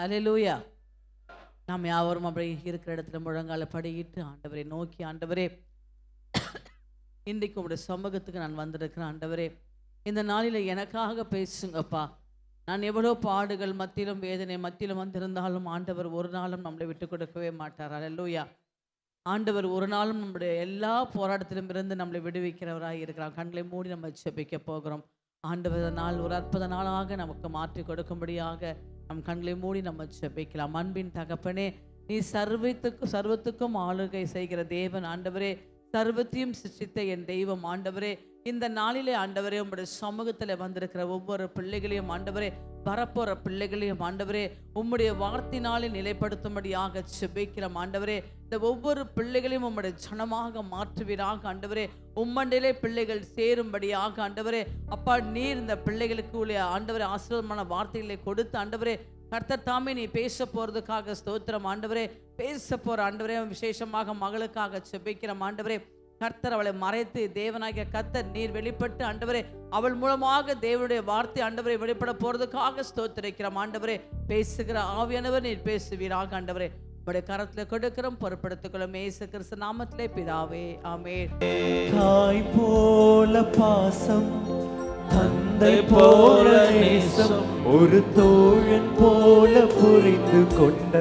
அல்லேலூயா. நாம் யாவரும் அப்படி இருக்கிற இடத்துல முழங்கால படியிட்டு ஆண்டவரை நோக்கி, ஆண்டவரே இன்றைக்கு உங்களுடைய சமூகத்துக்கு நான் வந்திருக்கிறேன். ஆண்டவரே இந்த நாளில் எனக்காக பேசுங்கப்பா. நான் எவ்வளோ பாடுகள் மத்தியிலும் வேதனை மத்தியிலும் வந்திருந்தாலும் ஆண்டவர் ஒரு நாளும் நம்மளை விட்டு கொடுக்கவே மாட்டார். அல்லேலூயா. ஆண்டவர் ஒரு நாளும் நம்முடைய எல்லா போராட்டத்திலும் இருந்து நம்மளை விடுவிக்கிறவராக இருக்கிறார். கண்களை மூடி நம்ம ஜெபிக்க போகிறோம். ஆண்டவர் நாள் ஒரு அற்புத நாளாக நமக்கு மாற்றி கொடுக்கும்படியாக நம் கண்களை மூடி நம்ம ஜெபிக்கலாம். அன்பின் தகப்பனே, நீ சர்வத்துக்கும் ஆளுகை செய்கிற தேவன். ஆண்டவரே, சர்வத்தையும் சிருஷ்டித்த என் தெய்வம். ஆண்டவரே, இந்த நாளிலே ஆண்டவரே உம்முடைய சமூகத்தில் வந்திருக்கிற ஒவ்வொரு பிள்ளைகளையும் ஆண்டவரே, வரப்போற பிள்ளைகளையும் ஆண்டவரே உம்முடைய வார்த்தையினாலே நிலைப்படுத்தும்படியாக ஜெபிக்கிறோம். ஆண்டவரே, இந்த ஒவ்வொரு பிள்ளைகளையும் உம்முடைய ஜனமாக மாற்றுவீராக. ஆண்டவரே, உம்மண்டையிலே பிள்ளைகள் சேரும்படியாக ஆண்டவரே, அப்பா நீர் இந்த பிள்ளைகளுக்கு உள்ள ஆண்டவரே ஆசீர்வாதமான வார்த்தைகளை கொடுத்து ஆண்டவரே கர்த்தர் தாமே நீ பேச போறதுக்காக ஸ்தோத்திரம். ஆண்டவரே, பேச போற ஆண்டவரே விசேஷமாக மகளுக்காக ஜெபிக்கிறோம். ஆண்டவரே, கர்த்தர் அவளை மறைத்து தேவனாகிய கர்த்தர் நீர் வெளிப்பட்டு ஆண்டவரே அவள் மூலமாக தேவனுடைய வார்த்தை ஆண்டவரை வெளிப்பட போறதுக்காக ஸ்தோத்திரிக்கிறோம். ஆண்டவரே, பேசுகிற ஆவியானவர் நீர் பேசுவீராக. ஆண்டவரே, உடைய கரத்துல கொடுக்கிறோம், பொறுப்படுத்திக்கொள்ளும் இயேசு கிறிஸ்து நாமத்திலே பிதாவே, ஆமென். தாய் போல பாசம், தந்தை போல நேசம், ஒரு தோழன் போல புரிந்து கொண்ட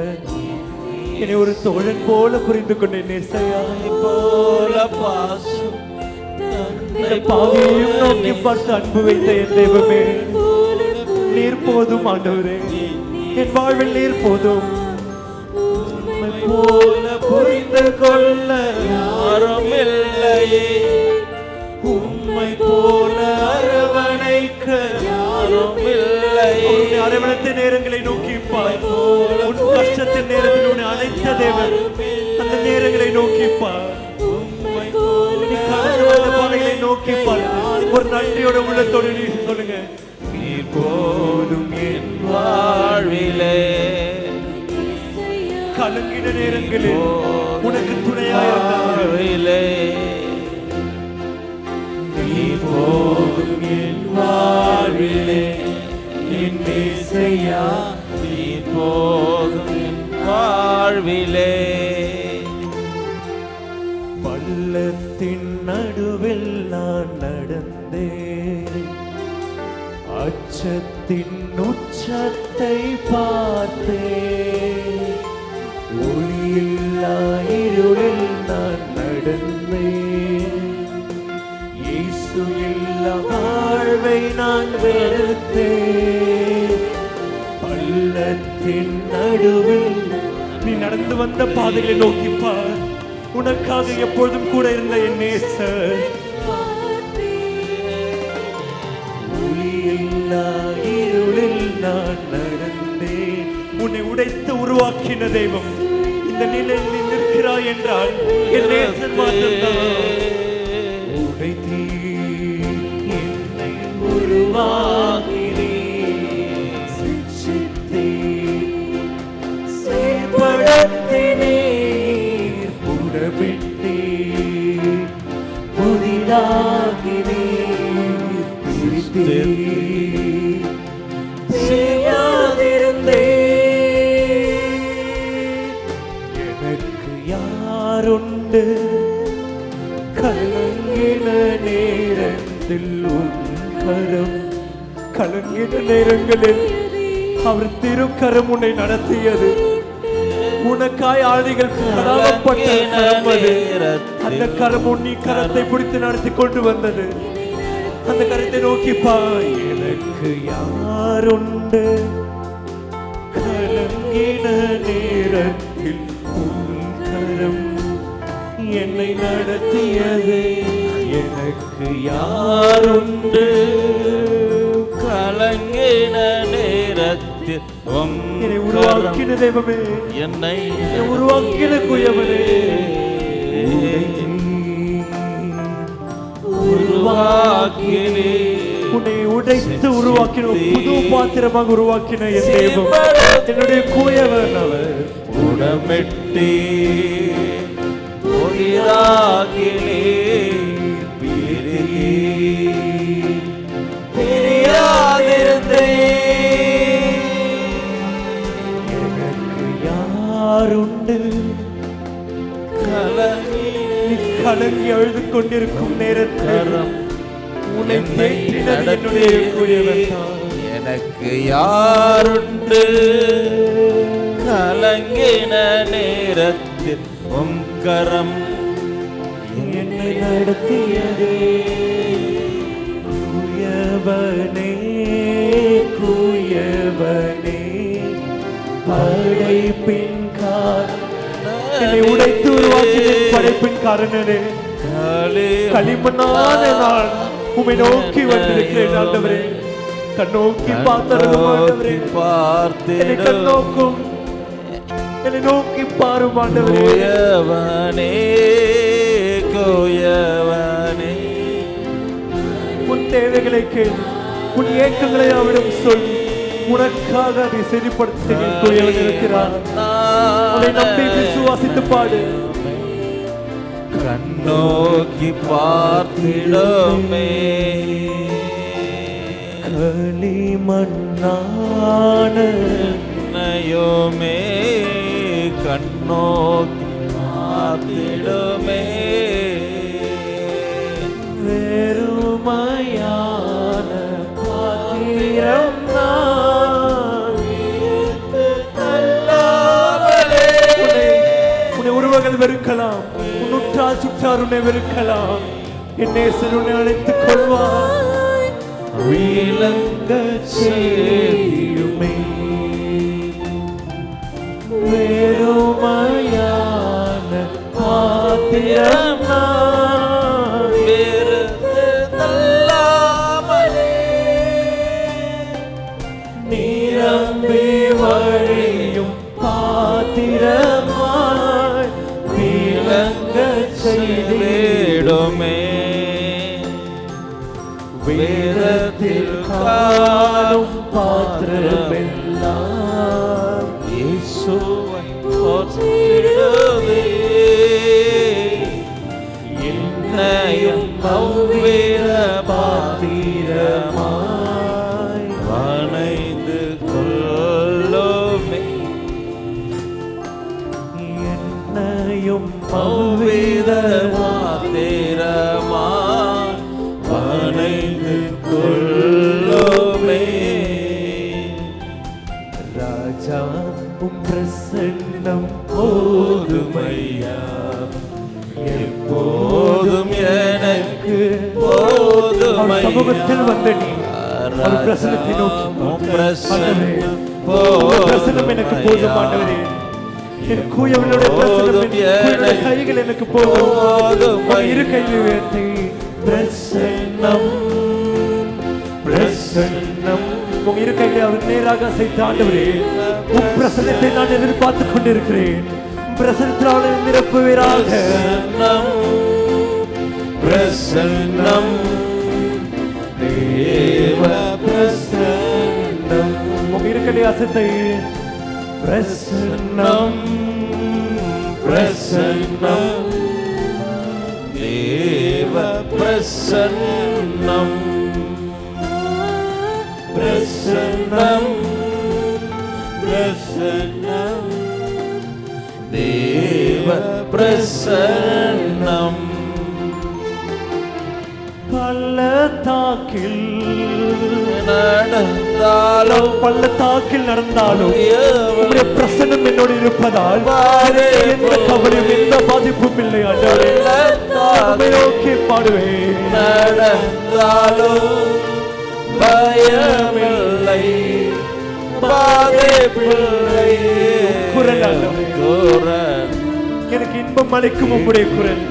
என்னை ஒரு தோழன் போல புரிந்து கொண்ட நேசையாய் போல பாசம், பாவியையும் நோக்கி பார்த்து அன்பு வைத்த என் தெய்வமே, நீர் போதும் ஆண்டவரே, என் வாழ்வில் நீர் போதும். உம்மை போல புரிந்து கொள்ள யாரும் இல்லையே, உம்மை போல அரவணைக்க யாரும் இல்லையே. அரவணைத்த நேரங்களை நோக்கி பார், உன் கஷ்டத்தின் நேரத்தில் உன்னை அழைத்த தேவன் அந்த நேரங்களை நோக்கி பார், நீ கடந்து வந்த பாதைகளை நோக்கி பார். ஒரு நன்றியோட உள்ளத்தோடு நீ சொல்லுங்க, நீ போதும் என் வாழ்விலே. கலங்கின நேரங்களில் உனக்கு துணையாயிருந்தாலே, நீ போதும் என் வாழ்விலே, என் இயேசையா நீ போதும் என் வாழ்விலே. பள்ளத்தின் நடுவில் நான் நடந்தேன், அச்சத்தின் உச்சத்தை பார்த்தேன், ஒளியில்லா இருளில் நான் நடந்தேன், இயேசு இல்லா வாழ்வை நான் வெறுத்தேன். பள்ளத்தின் நடுவில் நீ நடந்து வந்த பாதைகளை நோக்கி பார், உனக்காக எப்பொழுதும் கூட இருந்த என் நேசர். ஒளியில்லா இருளில் நான் நடந்தேன், உன்னை உடைத்து உருவாக்கின தெய்வம் இந்த நிலையில் நீ நிற்கிறாய் என்றால் என் நேசர் மாற்றத்தான். உடைத்தீ என்னை உருவாக்கினீ, சிக்ஷித்தீ செயல்படுத்தினீர், புடமிட்டீ புதிதாக்கினீர், பிரித்தீர் செய்யாதிருந்தே. எனக்கு யாருண்டு கலங்கின நேரத்தில் உன் கரம், கலங்கின நேரங்களில் அவர் திருக்கரம் உன்னை நடத்தியது. உனக்காய் ஆதிகள் கடாவப்பட்ட கரம் அது. அந்த கரம் உன் நீ கரத்தை பிடித்து நடத்தி கொண்டு வந்தது. அந்த கரத்தை நோக்கி பாய், எனக்கு யாருண்டு கலங்கின நேரத்தில் உன் கரம் என்னை நடத்தியது. எனக்கு யாருண்டு கலங்கின நேரத்தில் என்னை உருவாக்கின தெய்வமே, என்னை உருவாக்கின குயவனே, உருவாக்கினே, உன்னை உடைத்து உருவாக்கின புது பாத்திரமாக உருவாக்கின என் தெய்வம், என்னுடைய குயவன் அவர். உடமிட்டே பொறியாக்கினே, பிரியாதிருந்தே. கலங்கி அழுது கொண்டிருக்கும் நேரத்தில் கரம் உன்னை என்னை தேற்றினது என்னுடைய குயவன் தான். எனக்கு யாருண்டு கலங்கின நேரத்தில் உம் கரம் என்னை நடத்தியதே குயவனே குயவனே படைப்பின் என்னை உடைத்து உருவாக்கிய படைப்பின் காரணனே களிமண்ணான நான் உம்மை நோக்கி வந்திருக்கிறேன் ஆண்டவரே. கண்ணோக்கி பார்த்தருளும் ஆண்டவரே. என்னை கண்ணோக்கும் என்னை நோக்கி பாரும் ஆண்டவரே. குயவனே குயவனே உன் தேவைகளை கேள், உன் ஏக்கங்களை அவரிடம் சொல். உனக்காக அதை சரிப்படுத்த குயவன் இருக்கிறார். உன்னை நம்பி விசுவாசித்து பாடு. கண்ணோக்கி பார்த்திடுமே களிமண்ணான நயோமே கண்ணோக்கி பார்த்திடுமே வெறுமையான பாத்திரம் நான். உன்னை உறவுகள் வெறுக்கலாம், உன்னுற்றார் சுற்றார் உன்னை வெறுக்கலாம், என் நேசர் உன்னை அழைத்துக் கொள்வார். விளங்க செய்யுமே வெறுமையான பாத்திரம் நான். நிரம்பி வழியும் பாத்திரமாய் விளங்க செய்திடுமே வேதத்தில் காணும் பாத்திரமெல்லாம் இயேசுவை போற்றிடுவே என்னையும் அவ்வேத பாத்திரமாய் வணைந்து கொள்ளுமே என்னையும் அவ்வேத பாத்திரமாய் பாத்திரமாய் வணைந்து கொள்ளுமே ராஜா உம் பிரசன்னம் போதுமையா எப்போதும் எனக்கு போதுமை சமூகத்தில் வந்த நீ அவர் பிரசன்னத்தை நோக்கி பிரசன்னம் எனக்கு போதும் ஆண்டவரே. என் கூயவனுடைய பிரசன்னம் என் கைகள் எனக்கு போதும். இரு கைகளை உயர்த்தி பிரசன்னம் பிரசன்னம் உங்க இரு கைகளை அவர் நேராக அசைத்து ஆண்டவரே உன் பிரசன்னத்தை நான் எதிர்பார்த்துக் கொண்டிருக்கிறேன். பிரசன்னத்தினாலே நிரப்புவீராக. பிரசன்னம் தேவ பிரசன்னம் உங்க இரு கைகளை அசைத்து பிரசன்னம் பிரசன்னம் தேவ பிரசன்னம் பிரசன்னம் பிரசன்னம் தேவ பிரசன்னம் பள்ளத்தாக்கில் நடந்தாலும் பள்ளத்தாக்கில் நடந்தாலும் உம்முடைய பிரசன்னம் என்னோடு இருப்பதால் எந்த கவலையும் எந்த பாதிப்பும் இல்லை ஆண்டவரே. உம்மை நோக்கி பாடுவேன். நடந்தாலும் பயமில்லை பாதிப்பில்லை குரல் ஆண்டவரே. குரல் எனக்கு இன்பம் அளிக்கும் உம்முடைய குரல்,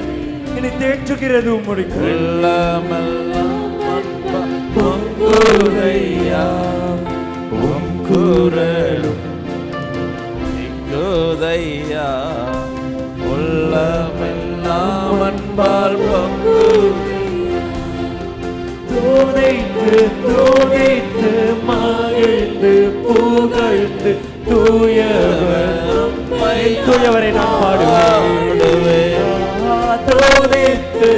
என்னை தேற்றுகிறது உம்முடைய குரல். பொங்குதையா உம் குரலும் இங்குதையா உள்ளமெல்லாம் அன்பால் துணைத்து துணைத்து மகிழ்ந்து புகழ்ந்து தூயவரை நான் பாடுவேன். துணைத்து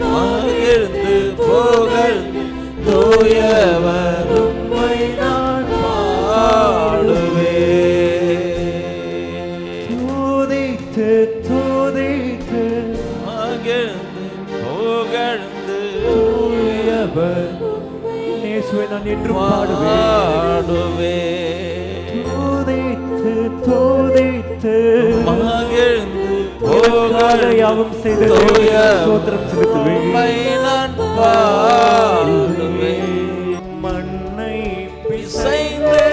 மகிழ்ந்து புகழ்ந்து தூயவர் உம்மை நான் பாடுவேன். துதித்து துதித்து நல்லவர். இயேசுவை நான் என்றும் பாடுவேன். துதித்து துதித்து மகிழ்ந்து யாவும் செய்த தேவனுக்கு ஸ்தோத்திரம் செலுத்துவேன். உம்மை நான் பாடுவேன். மண்ணை பிசைந்து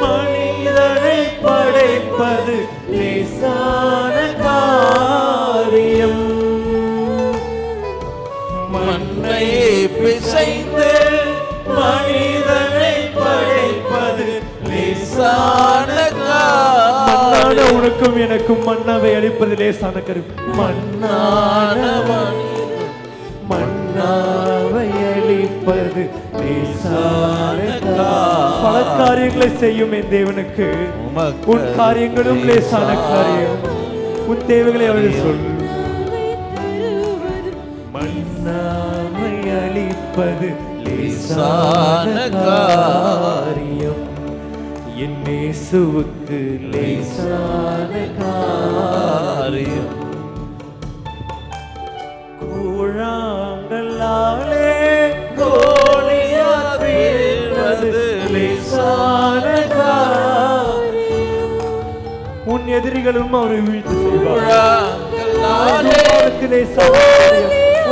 மனிதனை படைப்பது லேசான காரியம். மண்ணை பிசைந்து மனிதனை படைப்பது லேசான மண்ணான உனக்கும் எனக்கும் மன்னாவை அளிப்பது லேசான கருவி. மண்ணான மன்னாவை அளிப்பது லேசான பல காரியங்களை செய்யும் என் தேவனுக்கு உன் காரியங்களும் லேசான காரியம். உன் தேவைகளை அவள் சொல். மன்னாவை அளிப்பது லேசான காரியம். என் இயேசுவுக்கு லேசான காரியம். கூழாங்கல்லாலே கோலியாத் வீழ்வது லேசான காரியம். உன் எதிரிகளும் அவரை வீழ்த்து செய்வார்.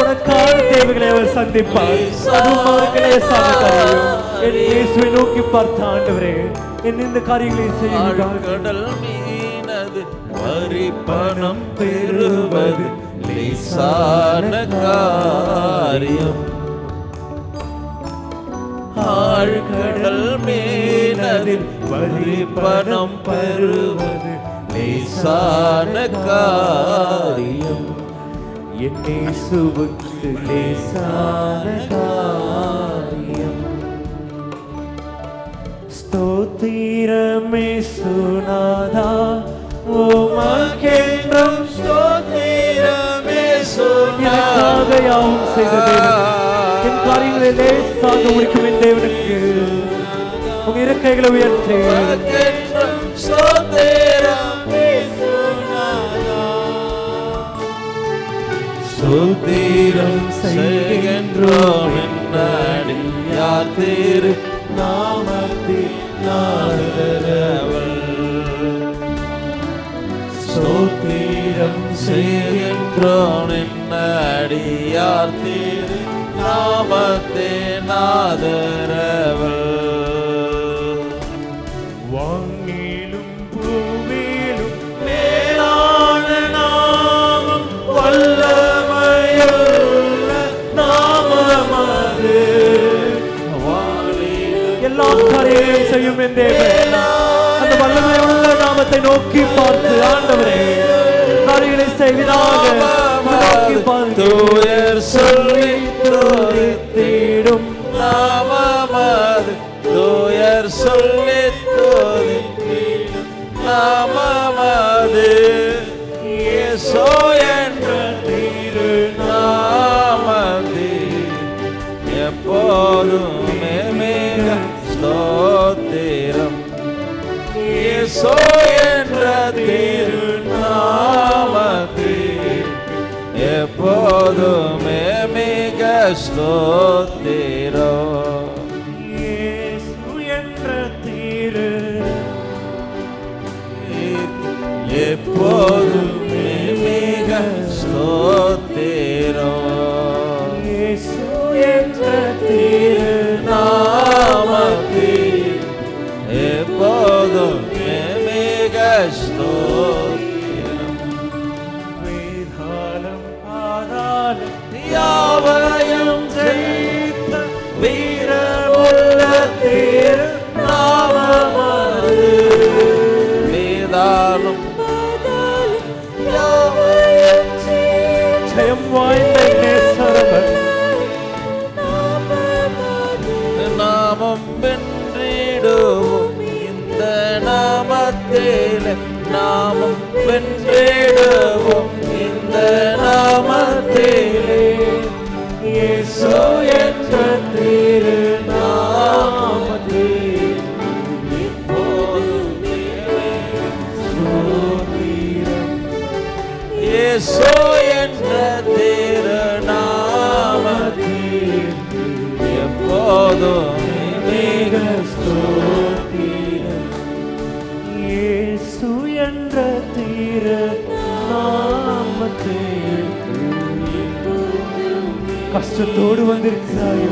உனக்கான தேவைகளை அவர் சந்திப்பார். அதுவும் அவருக்கு லேசான காரியம். என் இயேசுவை நோக்கி பார்த்த ஆண்டவரே, என் இந்த காரியங்களை செய்யுங்கள். கடல் மீனது வரி பணம் பெறுவது லேசான காரியம். ஆழ்கடல் மீனதில் வரி பணம் பெறுவது லேசான காரியம். என் இயேசுவுக்கு லேசான காரியம். ஸ்தோத்திரமே சுனாதா உமக்கென்றும் ஸ்தோத்திரமே எனக்காக யாவும் செய்த தேவன், என் காரியங்களை லேசாக முடிக்கும் என் தேவனுக்கு உங்க இறக்கைகளை உயர்த்தி ஸ்தோத்திரம் செய்கின்றோம் என்னடியார் திரு நாமத்தில் நாதரவள். ஸ்தோத்திரம் செய்கின்றோம் என்னடியார் திரு நாமத்தில் நாதரவள். வாங்கிலும் பூவிலும் மேலான நாமம் வல்லமையுள்ள நாமமது. எல்லா காரியங்களையும் செய்யும் என் தேவன், அந்த வல்லமையுள்ள நாமத்தை நோக்கி பார்த்து ஆண்டவரே காரியங்களை செய்வதாக நோக்கி பார்த்து தூயர் சொல்லி தேடும் நாமமது. தூயர் சொல்லி துதித்திடும் நாமமது. இயேசு என்ற திரு நாமத்தில் எப்போதுமே மிக ஸ்தோத்திரம். இயேசு என்ற திரு நாமத்தில் எப்போதுமே மிக ஸ்தோத்திரம். இயேசு என்ற திரு எப்போதுமே மிக ஸ்தோத்திரம். இயேசு என்ற திரு நாமத்தில் எப்போதுமே மிக ஸ்தோத்திரம். வேதாளம் ஆதாரம் யாவையும் ஜெயித்த வீரமுள்ள திரு நாமமது. வேதாளம் யாவையும் ஜெயம் வாய்ந்த நேசரவன் நாமம் வென்றிடுவோம் இந்த நாமத்தில். நாமம் வென்றிடுவோம் இந்த நாமத்திலே. இயேசு என்ற திரு நாமத்தில் எப்போதுமே ஸ்தோத்திரம். இயேசு என்ற திரு நாமத்தில் எப்போதும் மிக ஸ்தோத்திரம். இயேசு என்ற தீர நாமத்தில் கஷ்டத்தோடு வந்திருக்கிறாயோ,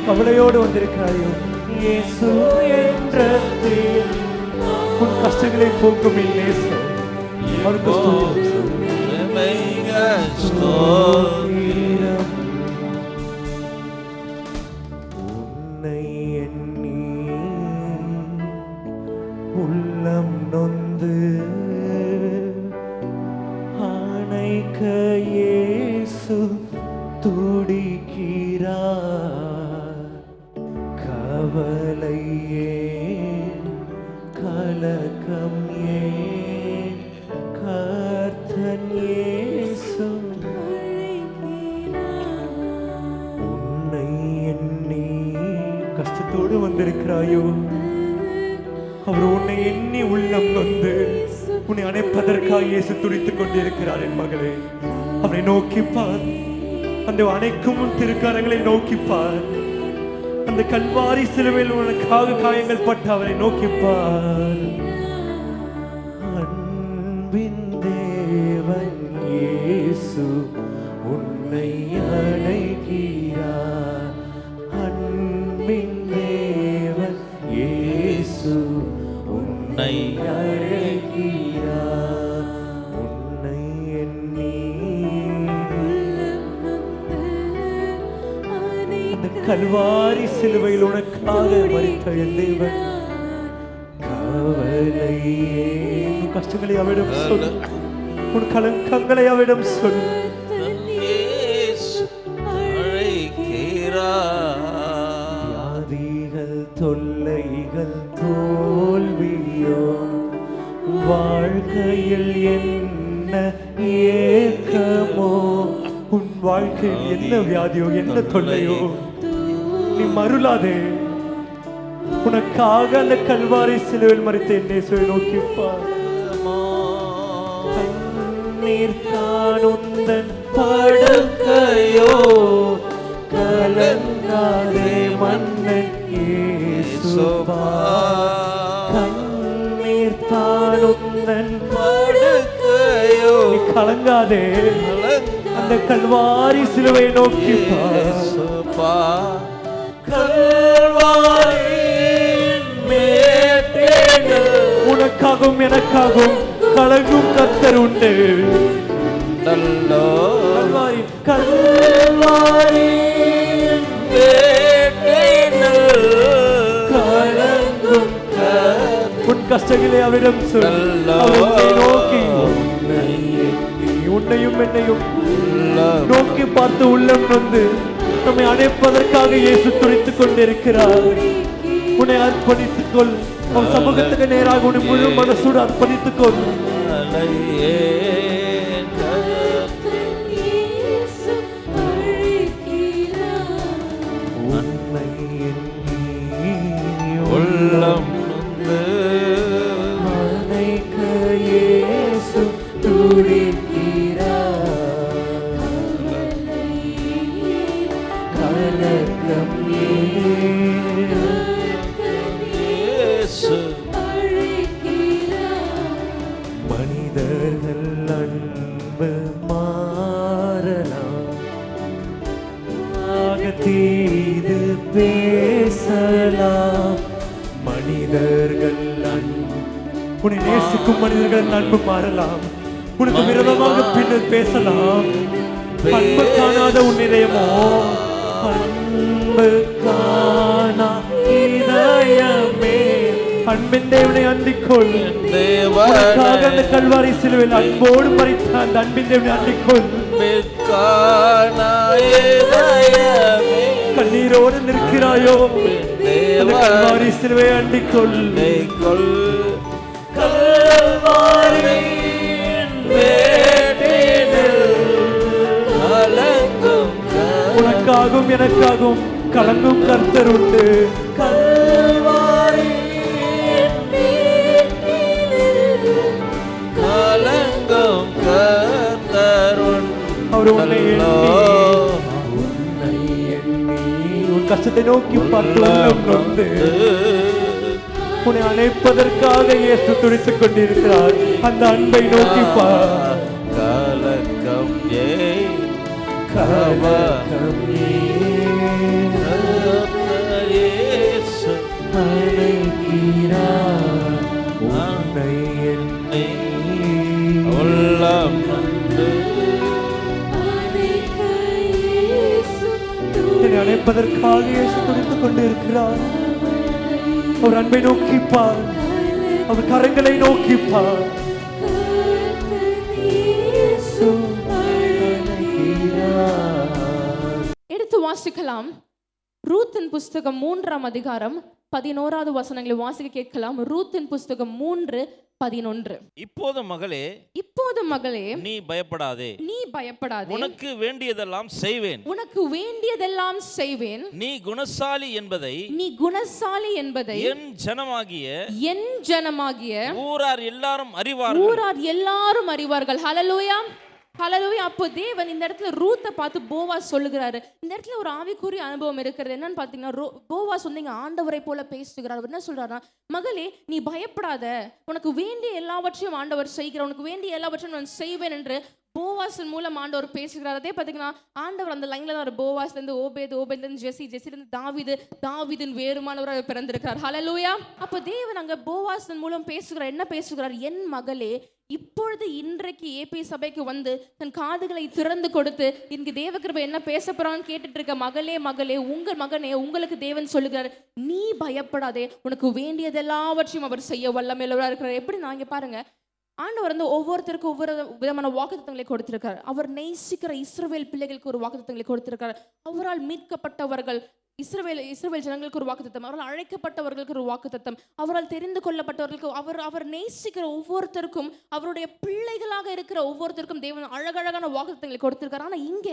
கவலையோடு வந்திருக்கிறாயோ, இயேசு என்ற தீர உன் கஷ்டங்களை போக்கும் நேசம். அவருக்கு ஸ்தோத்திரம். உன்னை எண்ணி உள்ளம் நொந்து அணைக்க இயேசு துடிக்கிறார். கவலை ஏன், கலக்கம் ஏன், கர்த்தன் இயேசு உன்னை எண்ணி கஷ்டத்தோடு வந்திருக்கிறாயோ, அவர் உன்னை எண்ணி உள்ளம் வந்து உன்னை அணைப்பதற்காக இயேசு துடித்துக் கொண்டிருக்கிறார். என் மகளே, அவரை நோக்கிப்பார். அந்த அணைக்கும் உன் திருக்கரங்களை நோக்கிப்பார். அந்த கல்வாரி சிலுவையில் உனக்காக காயங்கள் பட்ட அவரை நோக்கிப்பார். அன்பின் தேவன் இயேசு உன்னை அழைக்கிறார். அன்பின் தேவன் இயேசு உன்னை அழைக்கிறார். உன்னை எண்ணி அந்த கல்வாரி சிலுவையில் உனக்காக மரித்த என் தேவன் கவலையே. உன் கஷ்டங்களை அவரிடம் சொல், உன் கலக்கங்களை அவரிடம் சொல். வியாதிகள், தொல்லைகள், தோல்வியோ, வாழ்க்கையில் என்ன ஏக்கமோ, உன் வாழ்க்கையில் என்ன வியாதியோ, என்ன தொல்லையோ, நீ மருளாதே. உனக்காக அந்த கல்வாரி சிலுவையில் மரித்த இயேசுவை நோக்கிப்பார். கண்ணீர் தான் உந்தன் படுக்கையோ, கலங்காதே மன்னன் இயேசுவா. கண்ணீர் தான் உந்தன் படுக்கையோ, நீ கலங்காதே. அந்த கல்வாரி சிலுவை நோக்கிப்பார். உனக்காகவும் எனக்காகவும் கலங்கும் கர்த்தர் உண்டு. கல்வாரி கலங்கும் உன் கஷ்டங்களை அவரிடம் சொல். அவரை நோக்கி உன்னையும் என்னையும் நோக்கி பார்த்து உள்ளம் வந்து நம்மை அணைப்பதற்காக இயேசு துடித்துக் கொண்டிருக்கிறார். உன்னை அர்ப்பணித்துக் கொள். அவன் சமூகத்துக்கு நேராக உன்னை முழு மனசோடு அர்ப்பணித்துக் கொள். உன்னை உள்ளம் அணைக்க இயேசு துடிக்கிறார். கலக்கம் மனிதர்கள் அன்பு மாறலாம், தீது பேசலாம். மனிதர்கள் உன்னை நேசிக்கும் மனிதர்கள் அன்பு மாறலாம், உனக்கு விரோதமாக பின்னர் பேசலாம். அன்பு காணாத உன் இதயமோ, அன்பு காணா இதயமே, அன்பின் தேவனை அண்டிக்கொள். உனக்காக அந்த கல்வாரி சிலுவையில் அன்போடு மரித்த அந்த அன்பின் தேவனை அண்டிக்கொள். கண்ணீரோடு நிற்கிறாயோ, அந்த கல்வாரி சிலுவை அண்டிக்கொள். உனக்காகவும் எனக்காகவும் கலங்கும் கர்த்தர் உண்டு. அவர் உன்னை எண்ணி உன் கஷ்டத்தை நோக்கி பார்த்து உள்ளம் நொந்து உன்னை அணைப்பதற்காக இயேசு துடித்துக் கொண்டிருக்கிறார். அந்த அன்பை நோக்கி பார். கலக்கம் ஏன் கலக்கம் ஏன் இயேசு அழைக்கிறார் உன்னை என்னை உள்ளம் நொந்து உன்னை அணைப்பதற்காக இயேசு துடித்துக் கொண்டிருக்கிறார். அவர் அன்பை நோக்கி பார். அவர் கரங்களை நோக்கி பார். எடுத்து வாசிக்கலாம். ரூத்தின் புஸ்தகம் 3ஆம் அதிகாரம் 11வது வசனங்களை வாசிக்க கேட்கலாம். ரூத்தின் புஸ்தகம் 3:11. இப்போது மகளே, இப்போது மகளே, நீ பயப்படாதே, நீ பயப்படாதே, உனக்கு வேண்டியதெல்லாம் செய்வேன், உனக்கு வேண்டியதெல்லாம் செய்வேன், நீ குணசாலி என்பதை, நீ குணசாலி என்பதை என் ஜனமாகிய ஊரார் எல்லாரும் அறிவார்கள். ஊரார் எல்லாரும் அறிவார்கள். ஹல்லேலூயா, ஹல்லேலூயா. அப்போ தேவன் இந்த இடத்துல ரூத்தை பார்த்து போவாஸ் சொல்லுகிறாரு. இந்த இடத்துல ஒரு ஆவிக்குரிய அனுபவம் இருக்கிறது. என்னன்னு பார்த்தீங்கன்னா, போவாஸ் வந்து இங்க ஆண்டவரை போல பேசுகிறார். அவர் என்ன சொல்றாருன்னா, மகளே நீ பயப்படாத, உனக்கு வேண்டிய எல்லாவற்றையும் ஆண்டவர் செய்கிறார், உனக்கு வேண்டிய எல்லாவற்றையும் நான் செய்வேன் என்று போவாஸின் மூலம் ஆண்டவர் பேசுகிறார். அதே பார்த்தீங்கன்னா ஆண்டவர் அந்த லைன்ல தான் போவாஸ்லேருந்து ஓபேது, ஓபேதுலேருந்து ஜெசி, ஜெசிலேருந்து தாவீது, தாவீதின் வேறுமானவராக பிறந்திருக்கிறார். ஹல்லேலூயா. அப்போ தேவன் அங்க போவாஸின் மூலம் பேசுகிறார். என்ன பேசுகிறார்? என் மகளே, இப்பொழுது இன்றைக்கு ஏபி சபைக்கு வந்து தன் காதுகளை திறந்து கொடுத்து இங்கு தேவகிருபை என்ன பேச போறான்னு கேட்டுட்டு இருக்க மகளே, மகளே, உங்கள் மகனே, உங்களுக்கு தேவன் சொல்லுகிறார், நீ பயப்படாதே, உனக்கு வேண்டியது எல்லாவற்றையும் அவர் செய்ய வல்லமையுள்ளவராக இருக்கிறார். எப்படி நாங்க பாருங்க, ஆண்டவர் வந்து ஒவ்வொருத்தருக்கும் ஒவ்வொரு விதமான வாக்குத்தத்தங்களை கொடுத்திருக்கார். அவர் நேசிக்கிற இஸ்ரவேல் பிள்ளைகளுக்கு ஒரு வாக்குத்தத்தங்களை கொடுத்திருக்கார். அவரால் மீட்கப்பட்டவர்கள் இஸ்ரவேல் ஜனங்களுக்கு ஒரு வாக்குத்தத்தம், அவரால் அழைக்கப்பட்டவர்களுக்கு ஒரு வாக்குத்தத்தம், அவரால் தெரிந்து கொள்ளப்பட்டவர்களுக்கு, அவர் நேசிக்கிற ஒவ்வொருத்தருக்கும், அவருடைய பிள்ளைகளாக இருக்கிற ஒவ்வொருத்தருக்கும் தேவன் அழகழகான வாக்குத்தத்தங்களை கொடுத்திருக்கார். ஆனா இங்க